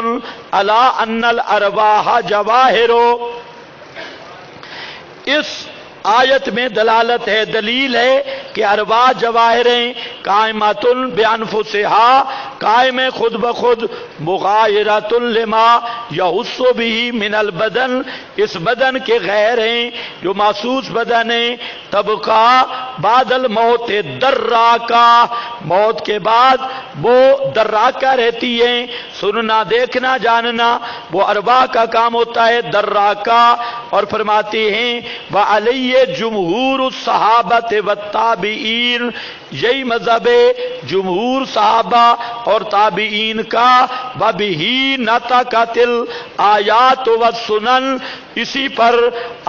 Speaker 1: علی ان الارواح جواہر، اس آیت میں دلالت ہے، دلیل ہے کہ ارواح جواہریں قائمۃ بانفسہا، قائم خود بخود، مغایرۃ لما یحس بہ من البدن، اس بدن کے غیر ہیں جو محسوس بدن ہیں، تبقا بعد الموت دراکا، موت کے بعد وہ دراکا رہتی ہیں، سننا دیکھنا جاننا وہ ارواح کا کام ہوتا ہے، دراکا۔ اور فرماتے ہیں وعلیہ جمہور الصحابہ والتابعین، یہی مذہب جمہور صحابہ اور تابعین کا، وبہ نطقت الآیات والسنن، اسی پر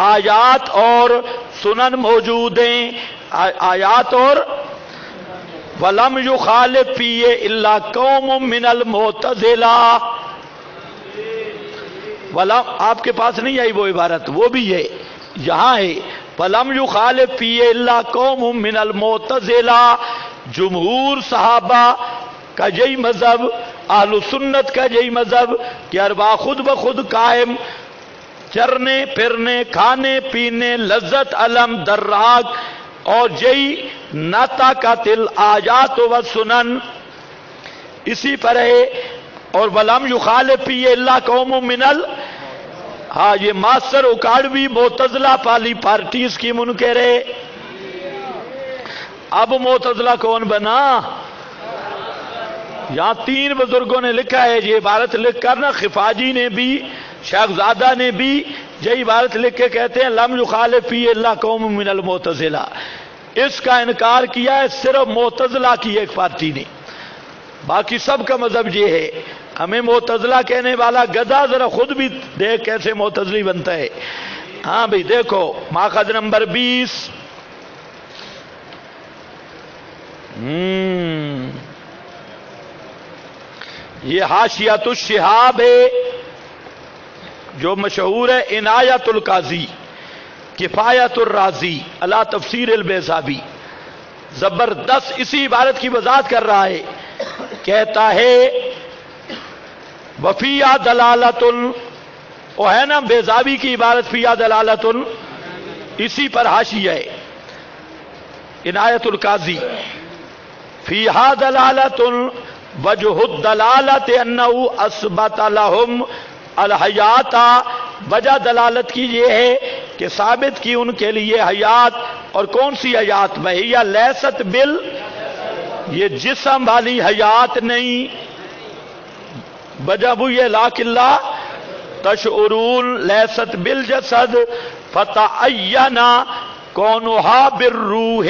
Speaker 1: آیات اور سنن موجود ہیں، آیات اور وَلَمْ يُخَالِفْ فِيهِ إِلَّا قَوْمٌ مِّنَ الْمُعْتَزِلَةِ، آپ کے پاس نہیں آئی وہ عبارت، وہ بھی ہے یہاں ہے، وَلَمْ يُخَالِفْ فِيهِ إِلَّا قَوْمٌ مِّنَ الْمُعْتَزِلَةِ، جمہور صحابہ کا یہی مذہب اہل سنت کا یہی مذہب کہ ارواح خود بخود قائم، چرنے پھرنے کھانے پینے لذت علم دراک، اور یہی ناتا کا تل آیات و سنن اسی پر ہے۔ اور ولم یخالف فی الا قوم من ال، ہاں یہ ماسٹر اکاڑوی معتزلہ پالی پارٹیز کی منکر ہے۔ اب معتزلہ کون بنا؟ یہاں تین بزرگوں نے لکھا ہے یہ عبارت لکھ کر نا، خفاجی نے بھی شیخ زادہ نے بھی یہ عبارت لکھ کے کہتے ہیں لم یخالف فی الا قوم من المعتزلہ، اس کا انکار کیا ہے صرف معتزلہ کی ایک پارٹی نے، باقی سب کا مذہب یہ ہے۔ ہمیں معتزلہ کہنے والا گدھا ذرا خود بھی دیکھ کیسے معتزلی بنتا ہے۔ ہاں بھئی دیکھو ماخذ نمبر 20، یہ حاشیۃ الشہاب ہے جو مشہور ہے، عنایت القاضی کفایت الرازی علی تفسیر البیضاوی، زبردست اسی عبارت کی وضاحت کر رہا ہے، کہتا ہے وفیہ دلالت، وہ ہے نا بیضاوی کی عبارت فیہ دلالت، اسی پر حاشیہ ہے عنایت القاضی، فیہا دلالت وجہ الدلالت انہ اثبت لہم الحیات، وجہ دلالت کی یہ ہے کہ ثابت کی ان کے لیے حیات، اور کون سی حیات؟ وہی لیست بل، یہ جسم والی حیات نہیں، وجہ وہ یہ لاکن لا تشعرون لیست بالجسد فتعین کونہا بالروح،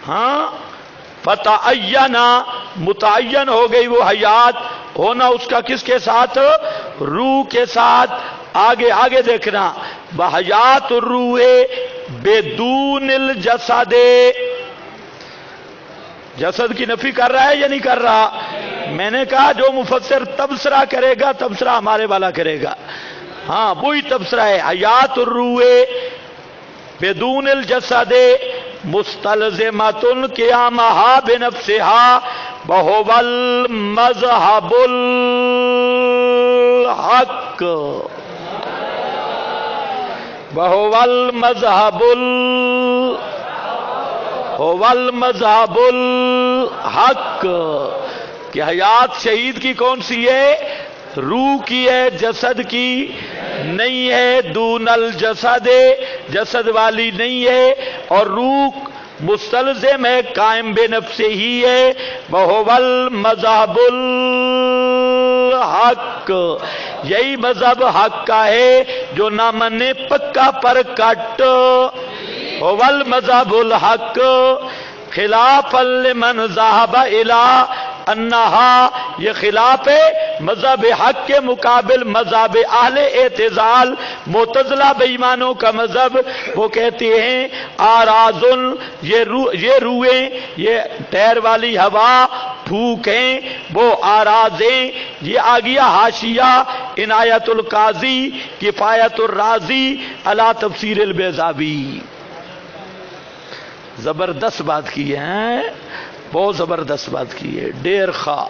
Speaker 1: ہاں فتعین متعین ہو گئی وہ حیات، ہونا اس کا کس کے ساتھ؟ روح کے ساتھ۔ آگے آگے دیکھنا، وحیات الروح بدون الجسد، جسد کی نفی کر رہا ہے یا نہیں کر رہا؟ میں نے کہا جو مفسر تبصرہ کرے گا تبصرہ ہمارے والا کرے گا، ہاں وہی تبصرہ ہے۔ حیات الروح بدون الجسد مستلزمۃ قیامها بنفسها وهو المذهب الحق، وهو المذهب هو المذهب الحق، کہ حیات شہید کی کون سی ہے؟ روح کی ہے، جسد کی نہیں ہے، دون الجسد جسد والی نہیں ہے، اور روح مستلزم ہے، قائم بے نفس ہی ہے، وہو المذہب الحق، یہی مذہب حق کا ہے جو نہ منے پکا پر کٹ، هو المذہب الحق خلافا لمن ذهب الى انہا، یہ خلاف ہے مذہب حق کے مقابل مذہب اہل اعتزال معتزلہ بے ایمانوں کا مذہب، وہ کہتے ہیں آرازن، یہ روحیں، یہ ٹیر والی ہوا پھوکیں، وہ آرازیں، یہ آ گیا حاشیہ عنایت القاضی کفایت الرازی علی تفسیر البیضاوی۔ زبردست بات کی ہے، بہت زبردست بات کی ہے، ڈیر خواہ،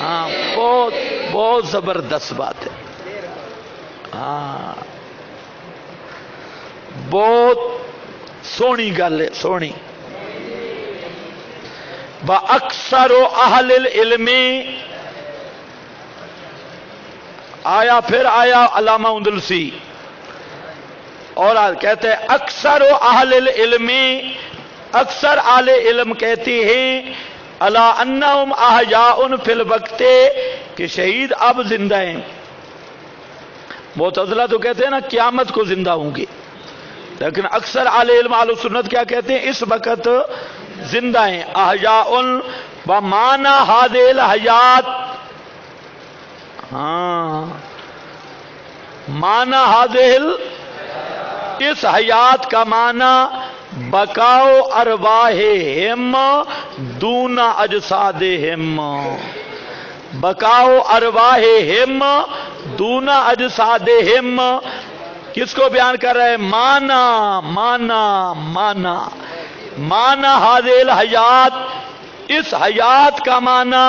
Speaker 1: ہاں بہت بہت زبردست بات ہے، ہاں بہت سونی گل ہے، سونی۔ وَأَكْثَرُ أَهْلِ الْعِلْمِ، آیا پھر آیا علامہ اندلسی، اور کہتے ہیں اکثر اہل العلم، اکثر اہل علم کہتے ہیں الا انہم احیاء فی الوقت، کہ شہید اب زندہ ہیں۔ معتزلہ تو کہتے ہیں نا قیامت کو زندہ ہوں گے، لیکن اکثر اہل علم اہل سنت کیا کہتے ہیں؟ اس وقت زندہ ہیں۔ احیاء ومعنی ہذہ الحیات، ہاں معنی ہذہ اس حیات کا معنی بقاؤ ارواحہم دون اجسادہم، بقاؤ ارواحہم دون اجسادہم، کس کو بیان کر رہے ہیں؟ معنی معنی معنی معنی ہذہ الحیات، اس حیات کا معنی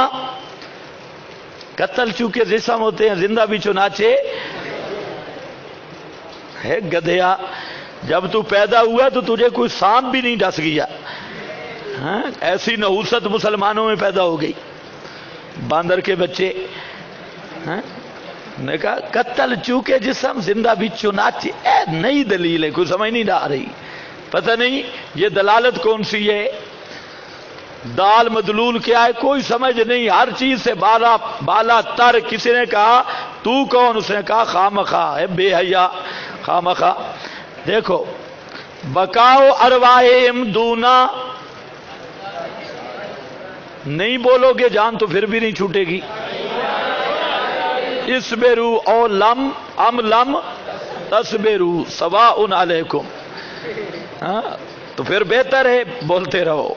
Speaker 1: قتل چونکہ جسم ہوتے ہیں، زندہ بھی چنانچہ ہے گدھیا، جب تو پیدا ہوا تو تجھے کوئی سانپ بھی نہیں ڈس گیا، ہاں ایسی نحوست مسلمانوں میں پیدا ہو گئی، باندر کے بچے، ہاں نے کہا قتل چونکہ جسم زندہ بھی چنانچہ، نئی دلیل ہے، کوئی سمجھ نہیں آ رہی، پتہ نہیں یہ دلالت کون سی ہے، دال مدلول کیا ہے، کوئی سمجھ نہیں، ہر چیز سے بالا تر۔ کسی نے کہا تو کون، اس نے کہا خامخواہ ہے بے حیا، خامخواہ۔ دیکھو بقاؤ ارواحہم دونا، نہیں بولو گے جان تو پھر بھی نہیں چھوٹے گی، اسبرو او لم ام لم تصبرو سواء علیکم، ہاں تو پھر بہتر ہے بولتے رہو،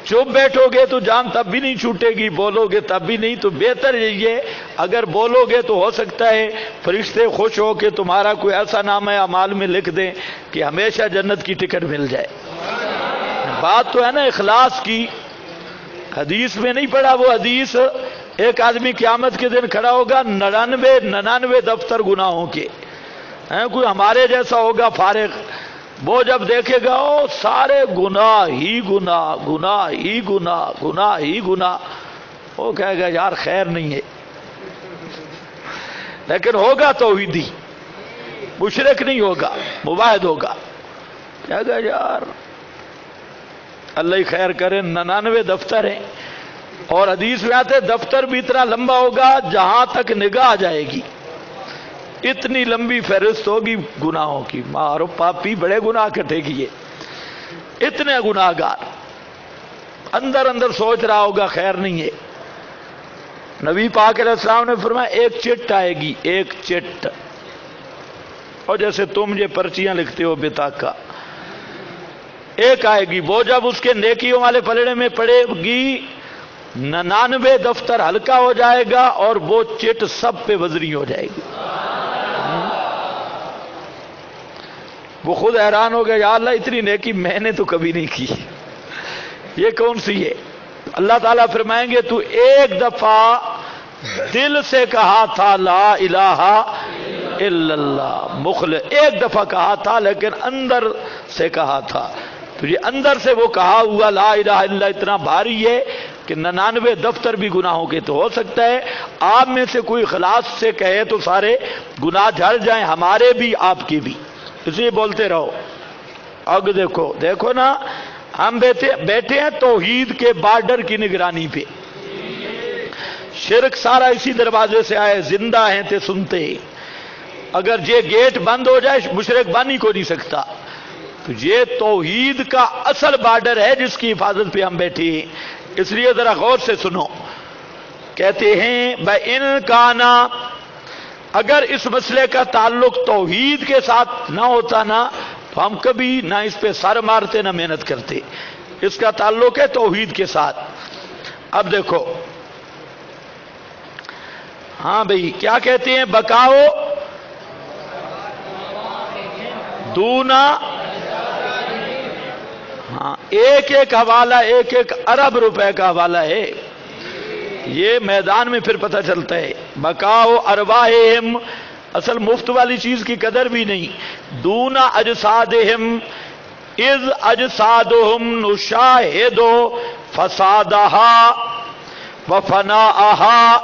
Speaker 1: چپ بیٹھو گے تو جان تب بھی نہیں چھوٹے گی، بولو گے تب بھی نہیں، تو بہتر یہی ہے اگر بولو گے تو ہو سکتا ہے فرشتے خوش ہو کہ تمہارا کوئی ایسا نام ہے اعمال میں لکھ دیں کہ ہمیشہ جنت کی ٹکٹ مل جائے۔ بات تو ہے نا اخلاص کی، حدیث میں نہیں پڑھا وہ حدیث، ایک آدمی قیامت کے دن کھڑا ہوگا 99 دفتر گناہوں کے، کوئی ہمارے جیسا ہوگا فارغ، وہ جب دیکھے گا او سارے گناہ ہی گناہ، گناہ ہی گناہ، گناہ ہی گناہ، وہ کہے گا یار خیر نہیں ہے، لیکن ہوگا توحیدی، مشرک نہیں ہوگا، موحد ہوگا، کہے گا یار اللہ ہی خیر کرے 99 دفتر ہیں، اور حدیث میں آتے دفتر بھی اتنا لمبا ہوگا جہاں تک نگاہ جائے گی، اتنی لمبی فہرست ہوگی گناہوں کی، مارو پاپی بڑے گناہ کٹھے کیے، اتنے گناہ گار، اندر اندر سوچ رہا ہوگا خیر نہیں ہے۔ نبی پاک علیہ السلام نے فرمایا ایک چٹ آئے گی، ایک چٹ، اور جیسے تم یہ پرچیاں لکھتے ہو بطاقہ، ایک آئے گی، وہ جب اس کے نیکیوں والے پلڑے میں پڑے گی 99 دفتر ہلکا ہو جائے گا اور وہ چٹ سب پہ وزنی ہو جائے گی۔ وہ خود حیران ہو گیا، یا اللہ اتنی نیکی میں نے تو کبھی نہیں کی، یہ کون سی ہے؟ اللہ تعالیٰ فرمائیں گے تو ایک دفعہ دل سے کہا تھا لا الہ الا اللہ، مخلص ایک دفعہ کہا تھا لیکن اندر سے کہا تھا، تو یہ اندر سے وہ کہا ہوا لا الہ الا اللہ اتنا بھاری ہے کہ 99 دفتر بھی گناہوں کے، تو ہو سکتا ہے آپ میں سے کوئی اخلاص سے کہے تو سارے گناہ جھڑ جائیں، ہمارے بھی آپ کے بھی، اس لیے بولتے رہو۔ اب دیکھو نا، ہم بیٹھے ہیں توحید کے بارڈر کی نگرانی پہ، شرک سارا اسی دروازے سے آئے، زندہ ہیں تے سنتے، اگر یہ گیٹ بند ہو جائے مشرک بن ہی کو نہیں سکتا، تو یہ توحید کا اصل بارڈر ہے جس کی حفاظت پہ ہم بیٹھے ہیں، اس لیے ذرا غور سے سنو۔ کہتے ہیں بَإِنْ كَانَ، اگر اس مسئلے کا تعلق توحید کے ساتھ نہ ہوتا نا تو ہم کبھی نہ اس پہ سر مارتے نہ محنت کرتے، اس کا تعلق ہے توحید کے ساتھ۔ اب دیکھو، ہاں بھئی کیا کہتے ہیں، بکاؤ دونا، ہاں ایک ایک حوالہ 1 ارب روپے کا حوالہ ہے، یہ میدان میں پھر پتہ چلتا ہے۔ بقاؤ ارواحہم، اصل مفت والی چیز کی قدر بھی نہیں، دون اجسادہم اذ اجسادہم نشاہد فسادہا وفناہا،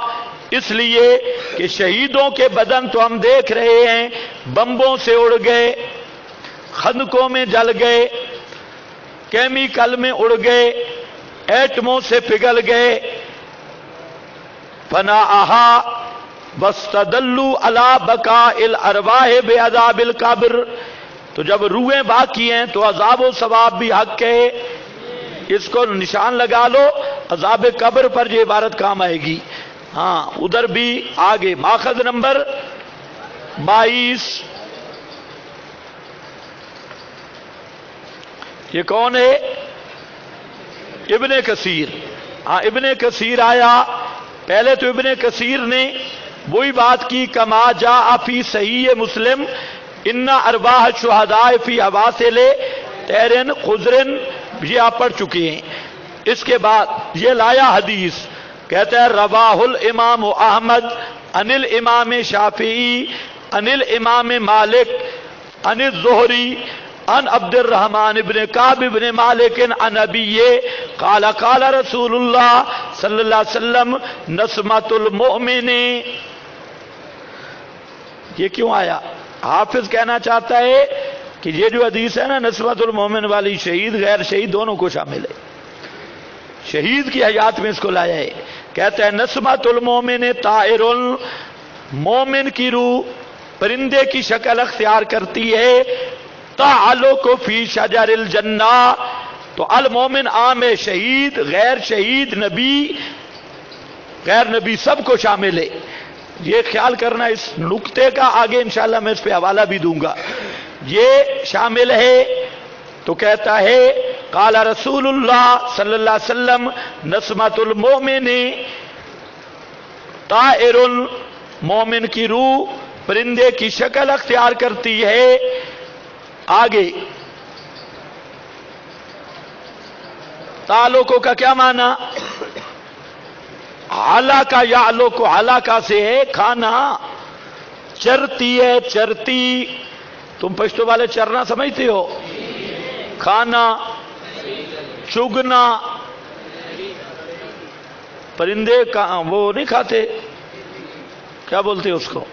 Speaker 1: اس لیے کہ شہیدوں کے بدن تو ہم دیکھ رہے ہیں بمبوں سے اڑ گئے، خندقوں میں جل گئے، کیمیکل میں اڑ گئے، ایٹموں سے پگھل گئے، فناہا واستدلوا علی بقاء الارواح بعذاب القبر، تو جب روحیں باقی ہیں تو عذاب و ثواب بھی حق ہے، اس کو نشان لگا لو، عذاب قبر پر یہ عبارت کام آئے گی۔ ہاں ادھر بھی آگے ماخذ نمبر 22، یہ کون ہے؟ ابن کثیر، ہاں ابن کثیر آیا، پہلے تو ابن کثیر نے وہی بات کی، کما جاء فی صحیح مسلم ان ارواح الشہداء فی حواسل طیر خضر، یہ آپ پڑھ چکے ہیں۔ اس کے بعد یہ لایا حدیث، کہتا ہے رواہ الامام احمد عن الامام شافعی عن الامام مالک عن الزہری عن عبد الرحمن ابن کعب ابن مالک عن ابیہ قال قال رسول اللہ صلی اللہ علیہ وسلم نسمۃ المؤمن. یہ کیوں آیا؟ حافظ کہنا چاہتا ہے کہ یہ جو حدیث ہے نا نسمۃ المؤمن والی، شہید غیر شہید دونوں کو شامل ہے. شہید کی حیات میں اس کو لایا ہے. کہتا ہے نسمۃ المؤمن طائر، مومن کی روح پرندے کی شکل اختیار کرتی ہے. تعلق فی شجر الجنہ، تو المومن عام ہے، شہید غیر شہید نبی غیر نبی سب کو شامل ہے. یہ خیال کرنا اس نقطے کا، آگے انشاءاللہ میں اس پہ حوالہ بھی دوں گا. یہ شامل ہے. تو کہتا ہے قال رسول اللہ صلی اللہ علیہ وسلم نسمۃ المؤمن طائر، مومن کی روح پرندے کی شکل اختیار کرتی ہے. آگے تعلق کا کیا معنی؟ علاقہ یعلق، علاقہ سے ہے کھانا، چرتی ہے چرتی. تم پشتو والے چرنا سمجھتے ہو؟ کھانا، چگنا. پرندے کا وہ نہیں کھاتے، کیا بولتے اس کو؟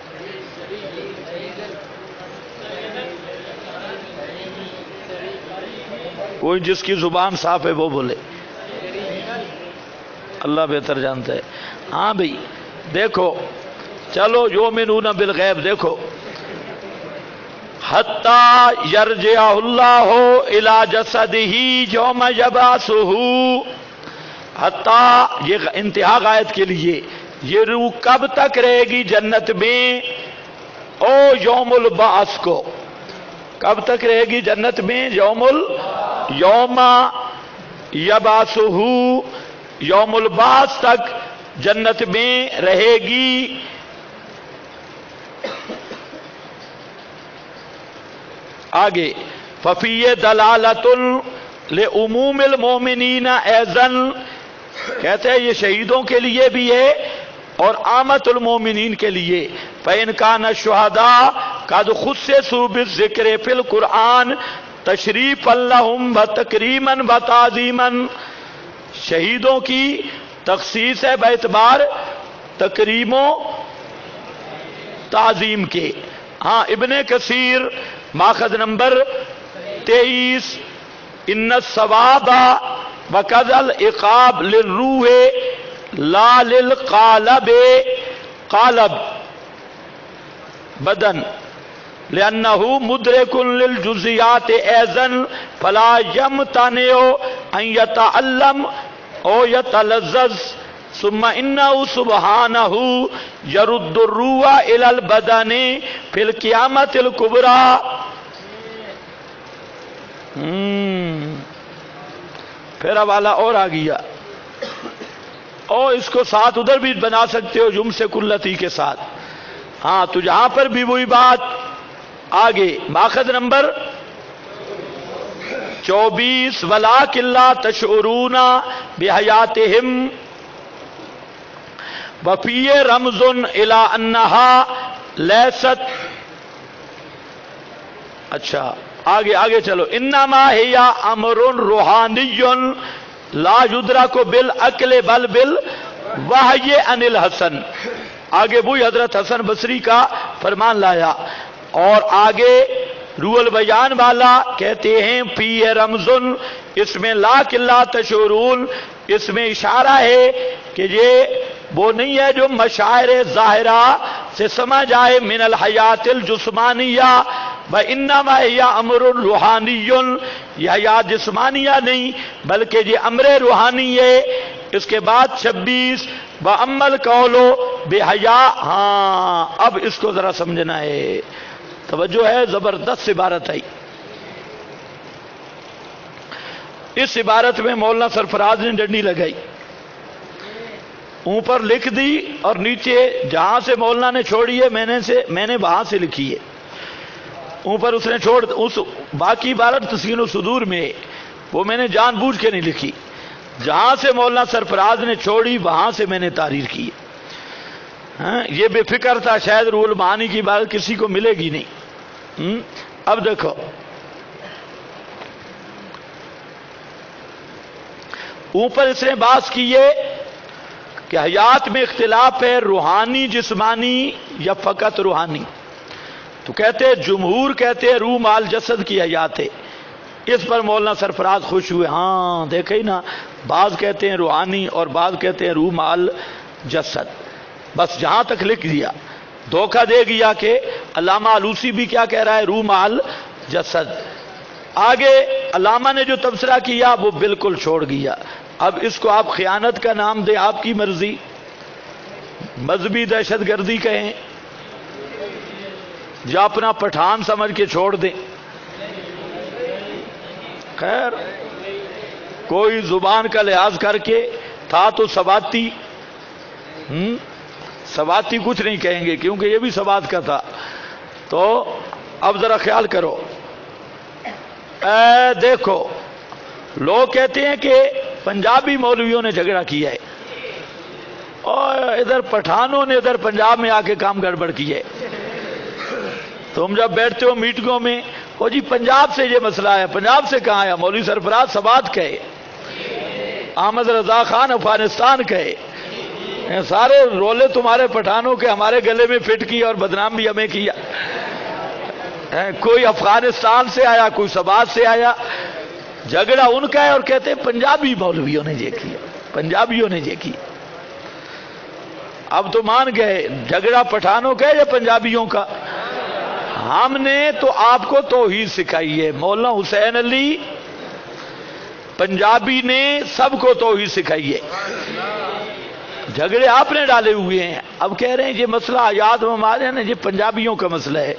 Speaker 1: کوئی جس کی زبان صاف ہے وہ بولے، اللہ بہتر جانتا ہے. ہاں بھئی دیکھو، چلو یؤمنون بالغیب، دیکھو حتی یرجع اللہ الی جسدہ یوم یبعثہ، حتی یہ انتہا غایت کے لیے، یہ روح کب تک رہے گی جنت میں؟ او یوم البعث کو، کب تک رہے گی جنت میں؟ یوم یبعثہ، یوم البعث تک جنت میں رہے گی. آگے ففی دلالۃ لعموم المؤمنین ایضا، کہتے ہیں یہ شہیدوں کے لیے بھی ہے اور عامت المومنین کے لیے. فإن كان الشهداء قد خصصوا بالذکر فی القرآن تشریفا لهم وتکریما وتعظیما، شہیدوں کی تخصیص ہے باعتبار تکریم و تعظیم کے. ہاں ابن کثیر ماخذ نمبر 23، ان الثواب وکذا العقاب للروح لا للقالب، قالب بدن، لأنه مدرک للجزیات ایضا فلا یمتنع ان یتعلم او یتلذذ، ثم انه سبحانہ یرد الروح الى البدن فی القیامت الکبریٰ. پھر حوالہ اور آ گیا، اور اس کو ساتھ ادھر بھی بنا سکتے ہو جم سے کلتی کے ساتھ. ہاں تو یہاں پر بھی وہی بات. آگے ماخذ نمبر 24، وَلَٰكِن لَّا تَشْعُرُونَ بِحَيَاتِهِمْ وَفِيهِ رَمْزٌ إِلَىٰ أَنَّهَا لَيْسَتْ. اچھا آگے چلو. انما هي امر روحانی لا يدرك بالعقل بل بالوحی عن الحسن. آگے وہی حضرت حسن بصری کا فرمان لایا. اور آگے روح البیان والا کہتے ہیں فی رمزن، اس میں لاکن لا تشعرون، اس میں اشارہ ہے کہ یہ وہ نہیں ہے جو مشاعر ظاہرہ سے سمجھ آئے من الحیات الجسمانیہ، وانما ہی امر روحانی، یہ حیات جسمانیہ نہیں بلکہ یہ امر روحانی ہے. اس کے بعد 26 وَأَمَّا الْقَوْلُ بِحَيَاءٍ. ہاں اب اس کو ذرا سمجھنا ہے، توجہ ہے، زبردست عبارت ہے. اس عبارت میں مولانا سرفراز نے ڈنڈی لگائی، اوپر لکھ دی اور نیچے جہاں سے مولانا نے چھوڑی ہے میں نے وہاں سے لکھی ہے. اوپر اس نے باقی عبارت تسکین الصدور میں، وہ میں نے جان بوجھ کے نہیں لکھی. جہاں سے مولانا سرفراز نے چھوڑی وہاں سے میں نے تحریر کی. یہ بے فکر تھا شاید روح المعانی کی بات کسی کو ملے گی نہیں. اب دیکھو اوپر اس نے بات کی ہے کہ حیات میں اختلاف ہے روحانی جسمانی یا فقط روحانی. تو کہتے ہیں جمہور کہتے ہیں روح مال جسد کی حیات ہے. اس پر مولانا سرفراز خوش ہوئے. ہاں دیکھے ہی نا, بعض کہتے ہیں روحانی اور بعض کہتے ہیں روح مال جسد. بس جہاں تک لکھ دیا دھوکہ دے گیا کہ علامہ آلوسی بھی کیا کہہ رہا ہے, روح مال جسد. آگے علامہ نے جو تبصرہ کیا وہ بالکل چھوڑ گیا. اب اس کو آپ خیانت کا نام دیں, آپ کی مرضی, مذہبی دہشت گردی کہیں یا اپنا پٹھان سمجھ کے چھوڑ دیں. خیر کوئی زبان کا لحاظ کر کے تھا تو سواتی, سواتی کچھ نہیں کہیں گے کیونکہ یہ بھی سوات کا تھا. تو اب ذرا خیال کرو. دیکھو لوگ کہتے ہیں کہ پنجابی مولویوں نے جھگڑا کیا ہے اور ادھر پٹھانوں نے ادھر پنجاب میں آ کے کام گڑبڑ کی ہے. تم جب بیٹھتے ہو میٹنگوں میں, وہ جی پنجاب سے یہ مسئلہ ہے. پنجاب سے کہاں آیا؟ مولوی سرفراز سوات کہے, احمد رضا خان افغانستان کہے. سارے رولے تمہارے پٹھانوں کے ہمارے گلے میں فٹ کی اور بدنام بھی ہمیں کیا. کوئی افغانستان سے آیا, کوئی سوات سے آیا. جھگڑا ان کا ہے اور کہتے ہیں پنجابی مولویوں نے یہ کیا, پنجابیوں نے یہ کیا. اب تو مان گئے جھگڑا پٹھانوں کا ہے یا پنجابیوں کا؟ ہم نے تو آپ کو توحید سکھائی ہے. مولانا حسین علی پنجابی نے سب کو توحید سکھائی ہے. جھگڑے آپ نے ڈالے ہوئے ہیں. اب کہہ رہے ہیں یہ مسئلہ آیات میں ہمارے ہیں نا, یہ پنجابیوں کا مسئلہ ہے,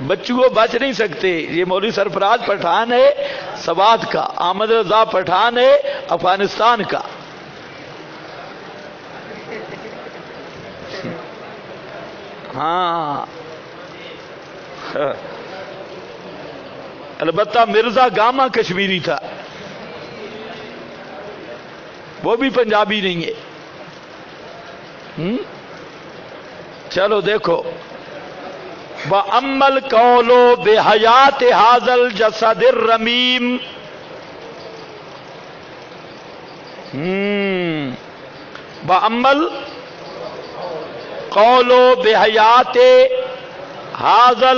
Speaker 1: بچوں کو بچ نہیں سکتے. یہ مولوی سرفراز پٹھان ہے سوات کا, احمد رضا پٹھان ہے افغانستان کا. ہاں البتہ مرزا گاما کشمیری تھا, وہ بھی پنجابی نہیں ہے. چلو دیکھو, وَأَمَّا الْقَوْلُ بِحَيَاتِ هَذَا الْجَسَدِ الرَّمِيمِ وَأَمَّا الْقَوْلُ بِحَيَاتِ هَذَا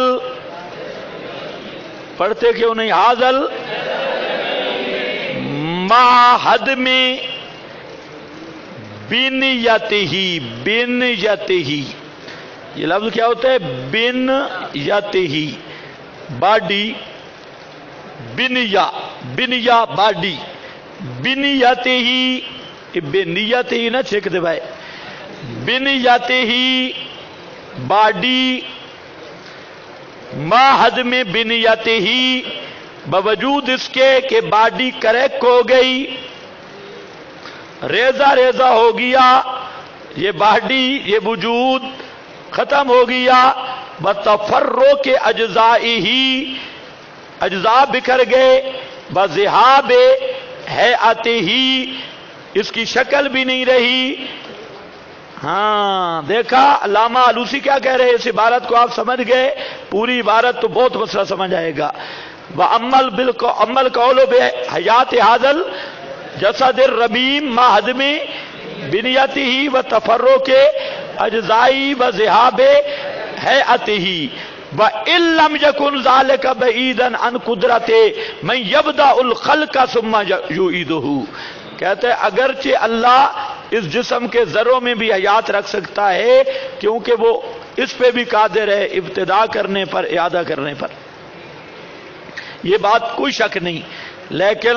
Speaker 1: پڑھتے کیوں نہیں هَذَا مَعَ حَدْمِ بِنْيَتِهِ بِنْيَتِهِ. یہ لفظ کیا ہوتا ہے؟ بن یتہی, باڈی, بنیا, بنیا باڈی, بن یتہی, بنیت ہی نہ چھک دے بھائی, بن یتہی باڈی, ماحد میں بن یتہی باوجود اس کے کہ باڈی کریک ہو گئی, ریزہ ریزہ ہو گیا, یہ باڈی یہ وجود ختم ہو گیا. بتفرق کے اجزائہی, اجزاء بکھر گئے, بذہاب ہیئتہی, اس کی شکل بھی نہیں رہی. ہاں دیکھا علامہ آلوسی کیا کہہ رہے ہیں, اس عبارت کو آپ سمجھ گئے, پوری عبارت تو بہت مسئلہ سمجھ آئے گا. وَأَمَّا الْقَوْلُ بِحَيَاتِ هَذَا الْجَسَدِ الرَّمِيمِ مَعَ حَدْمِ بِنْيَتِهِ وَتَفَرُّقِ اجزائی و ذہاب ہیئتہ وَإِن لَّمْ يَكُنْ ذَلِكَ بَعِيدًا عَنْ قُدْرَتِهِ مَن يَبْدَأُ الْخَلْقَ ثُمَّ يُعِيدُهُ. کہتے ہیں اگرچہ اللہ اس جسم کے ذروں میں بھی حیات رکھ سکتا ہے کیونکہ وہ اس پہ بھی قادر ہے ابتدا کرنے پر, اعادہ کرنے پر, یہ بات کوئی شک نہیں. لیکن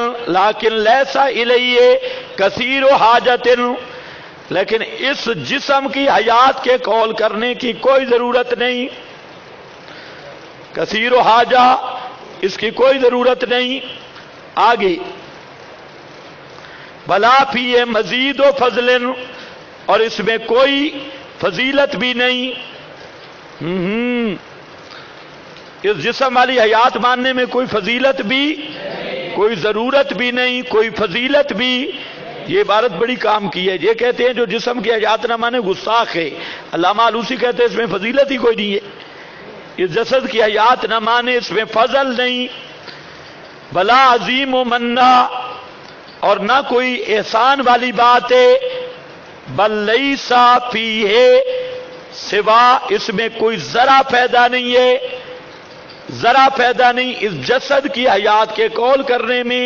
Speaker 1: لیسا الیہ کثیر حاجت, لیکن اس جسم کی حیات کے قول کرنے کی کوئی ضرورت نہیں. کثیر و حاجہ, اس کی کوئی ضرورت نہیں. آگے بلا فی مزید و فضل, اور اس میں کوئی فضیلت بھی نہیں. اس جسم والی حیات ماننے میں کوئی فضیلت بھی, کوئی ضرورت بھی نہیں, کوئی فضیلت بھی یہ عبارت بڑی کام کی ہے. یہ کہتے ہیں جو جسم کی حیات نہ مانے گستاخ ہے. علامہ آلوسی کہتے ہیں اس میں فضیلت ہی کوئی نہیں ہے. یہ جسد کی حیات نہ مانے اس میں فضل نہیں. بلا عظیم و منا، اور نہ کوئی احسان والی بات ہے. بل لیسا فیہ، سوا اس میں کوئی ذرا پیدا نہیں ہے، ذرا پیدا نہیں اس جسد کی حیات کے قول کرنے میں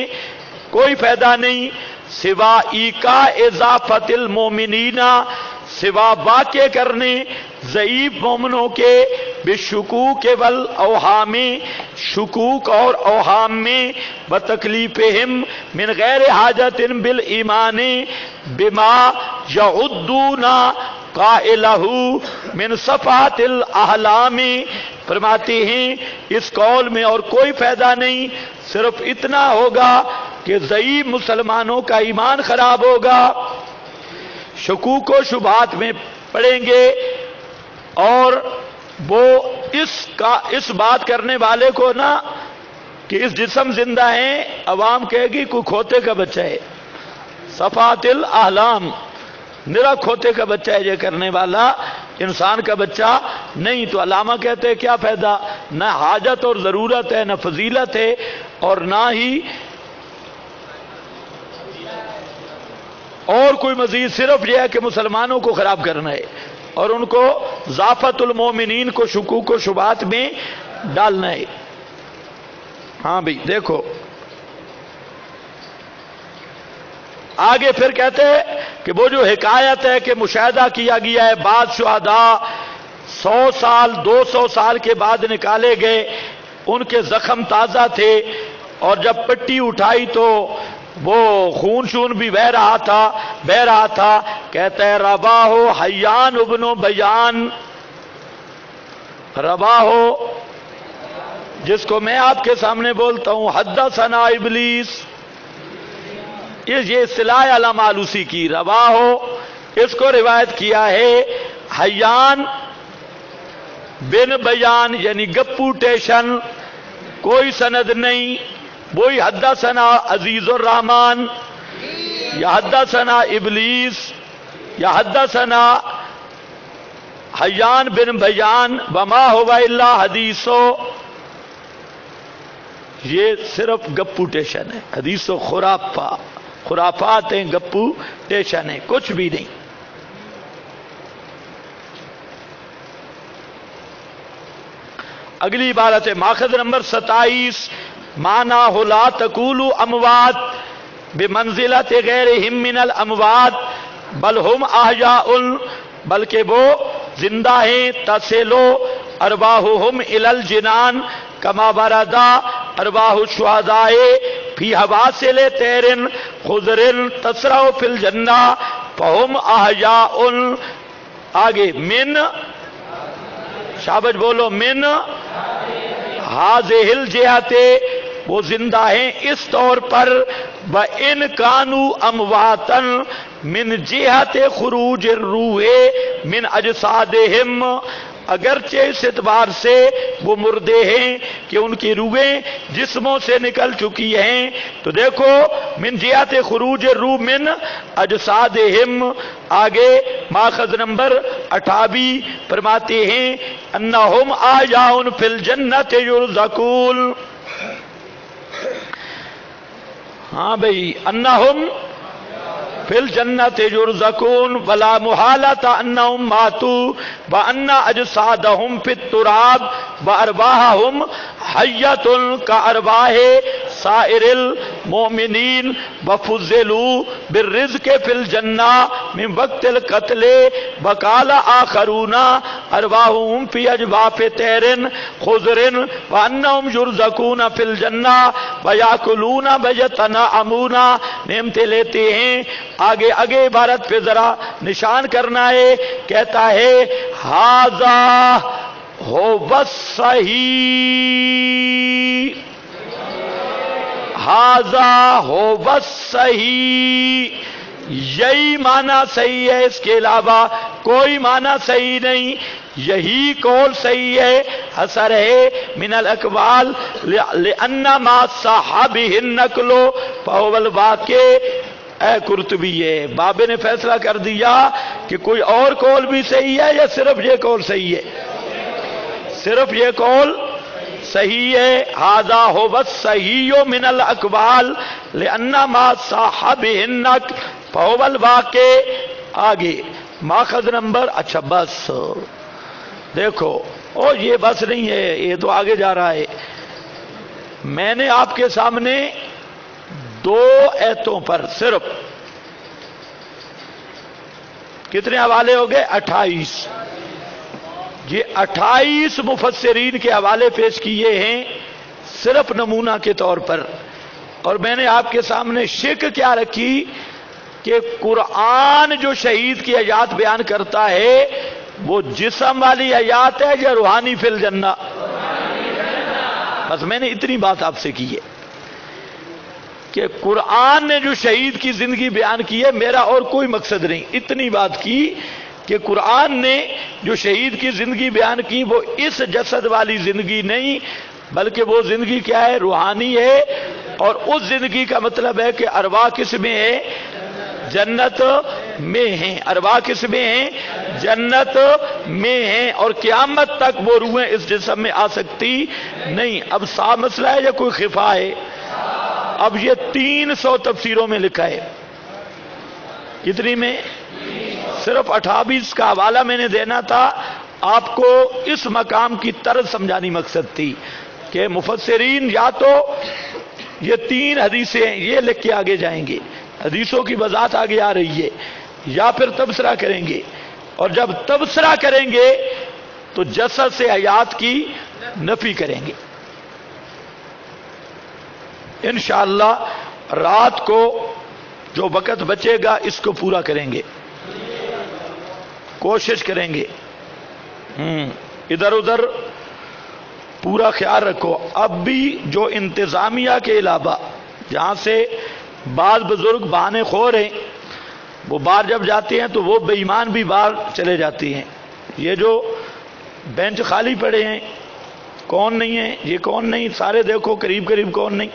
Speaker 1: کوئی فائدہ نہیں. سوا ایکا اضافت المومنین، سوا واقع کرنے ضعیف مومنوں کے بالشکوک والاوہام، شکوک اور اوہام میں، بتکلیفہم من غیر حاجت بالایمان بما یعدون قائلہ من صفات الاحلام. فرماتے ہیں اس قول میں اور کوئی فائدہ نہیں، صرف اتنا ہوگا کہ ضعیف مسلمانوں کا ایمان خراب ہوگا، شکوک و شبہات میں پڑیں گے، اور وہ اس بات کرنے والے کو نا کہ اس جسم زندہ ہیں، عوام کہے گی کوئی کھوتے کا بچہ ہے. صفات الاحلام، نرا کھوتے کا بچہ ہے یہ کرنے والا، انسان کا بچہ نہیں. تو علامہ کہتے ہیں کیا فائدہ، نہ حاجت اور ضرورت ہے، نہ فضیلت ہے، اور نہ ہی اور کوئی مزید، صرف یہ ہے کہ مسلمانوں کو خراب کرنا ہے اور ان کو ضعفت المومنین کو شکوک و شبہات میں ڈالنا ہے. ہاں بھئی دیکھو آگے پھر کہتے ہیں کہ وہ جو حکایت ہے کہ مشاہدہ کیا گیا ہے بعض شہداء 100 سال 200 سال کے بعد نکالے گئے، ان کے زخم تازہ تھے، اور جب پٹی اٹھائی تو وہ خون شون بھی بہ رہا تھا. کہتا ہے رواہ حیان ابن بیان، رواہ جس کو میں آپ کے سامنے بولتا ہوں حدثنا ابلیس، یہ اصطلاح علامہ آلوسی کی. رواہ اس کو روایت کیا ہے حیان بن بیان، یعنی گپو ٹیشن، کوئی سند نہیں. وہی حدثنا عزیز الرحمن یا حدثنا ابلیس یا حدثنا حیان بن بیان وما ہوا الا حدیثو، یہ صرف گپو ٹیشن ہے. حدیث و خرافات ہیں، گپو ٹیشن ہے، کچھ بھی نہیں. اگلی عبارت ہے ماخذ نمبر 27، معنی لا تقولوا اموات بمنزلت غیرہم من الاموات بل ہم احیاء، بلکہ وہ زندہ ہیں. تصلو ارواحہم الی الجنان کما وردا ارواح الشہداء فی حواسل طیر خضر تسرع فی الجنہ فہم احیاء. آگے من، شابج بولو، من ہذہ الجہت، وہ زندہ ہیں اس طور پر. وَإِنْ كَانُوا أَمْوَاتًا مِنْ جِهَةِ خُرُوجِ الرُّوحِ مِنْ أَجْسَادِهِمْ، اگرچہ اس اعتبار سے وہ مردے ہیں کہ ان کی روحیں جسموں سے نکل چکی ہیں. تو دیکھو من جہت خروج الروح من اجسادہم. آگے ماخذ نمبر 28 فرماتے ہیں انہم احیاء فی الجنت یرزقون. ہاں بھئی، انہم فی الجنت یرزقون ولا محالۃ انہم ماتوا وان اجسادہم فی التراب وارواحہم حیۃ کارواح سائر المؤمنین وفضلوا بالرزق فی الجنہ من وقت القتل. وقال آخرون ارواحہم فی اجواف طیر خضر وانہم یرزقون فی الجنہ ویاکلون ویتنعمون، نعمتیں لیتے ہیں. آگے عبارت پہ ذرا نشان کرنا ہے. کہتا ہے ھذا ھو الصحیح، ھذا ھو الصحیح، یہی معنی صحیح ہے، اس کے علاوہ کوئی معنی صحیح نہیں. یہی قول صحیح ہے. حسر ہے من الاقوال لان ما صح به النقل فهو الواقع اے قرطبی یہ بابے نے فیصلہ کر دیا کہ کوئی اور قول بھی صحیح ہے یا صرف یہ قول صحیح ہے؟ صرف یہ قول صحیح ہے. ھذا ھو الصحیح من الاقوال لان ما صاحبهن فهو الواقع. آگے ماخذ نمبر. اچھا بس دیکھو اور یہ بس نہیں ہے، یہ تو آگے جا رہا ہے. میں نے آپ کے سامنے 2 ایتوں پر صرف کتنے حوالے ہو گئے؟ 28. یہ 28 مفسرین کے حوالے پیش کیے ہیں صرف نمونہ کے طور پر. اور میں نے آپ کے سامنے شک کیا رکھی کہ قرآن جو شہید کی آیات بیان کرتا ہے وہ جسم والی آیات ہے یا روحانی فی الجنہ؟ بس میں نے اتنی بات آپ سے کی ہے کہ قرآن نے جو شہید کی زندگی بیان کی ہے، میرا اور کوئی مقصد نہیں. اتنی بات کی کہ قرآن نے جو شہید کی زندگی بیان کی وہ اس جسد والی زندگی نہیں بلکہ وہ زندگی کیا ہے؟ روحانی ہے. اور اس زندگی کا مطلب ہے کہ ارواح کس میں ہے؟ جنت میں ہیں. ارواح کس میں ہیں؟ جنت میں ہیں. اور قیامت تک وہ روحیں اس جسم میں آ سکتی نہیں. اب صاف مسئلہ ہے یا کوئی خفا ہے؟ اب یہ 300 تفسیروں میں لکھا ہے. کتنی میں؟ صرف 28 کا حوالہ میں نے دینا تھا. آپ کو اس مقام کی طرز سمجھانی مقصد تھی کہ مفسرین یا تو یہ 3 حدیثیں یہ لکھ کے آگے جائیں گے، حدیثوں کی وضاحت آگے آ رہی ہے، یا پھر تبصرہ کریں گے. اور جب تبصرہ کریں گے تو جسد سے حیات کی نفی کریں گے. انشاءاللہ رات کو جو وقت بچے گا اس کو پورا کریں گے، کوشش کریں گے. ادھر ادھر پورا خیال رکھو. اب بھی جو انتظامیہ کے علاوہ جہاں سے بعض بزرگ بہانے خور ہیں، وہ باہر جب جاتے ہیں تو وہ بے ایمان بھی باہر چلے جاتی ہیں. یہ جو بینچ خالی پڑے ہیں کون نہیں ہیں؟ یہ کون نہیں؟ سارے دیکھو قریب قریب کون نہیں.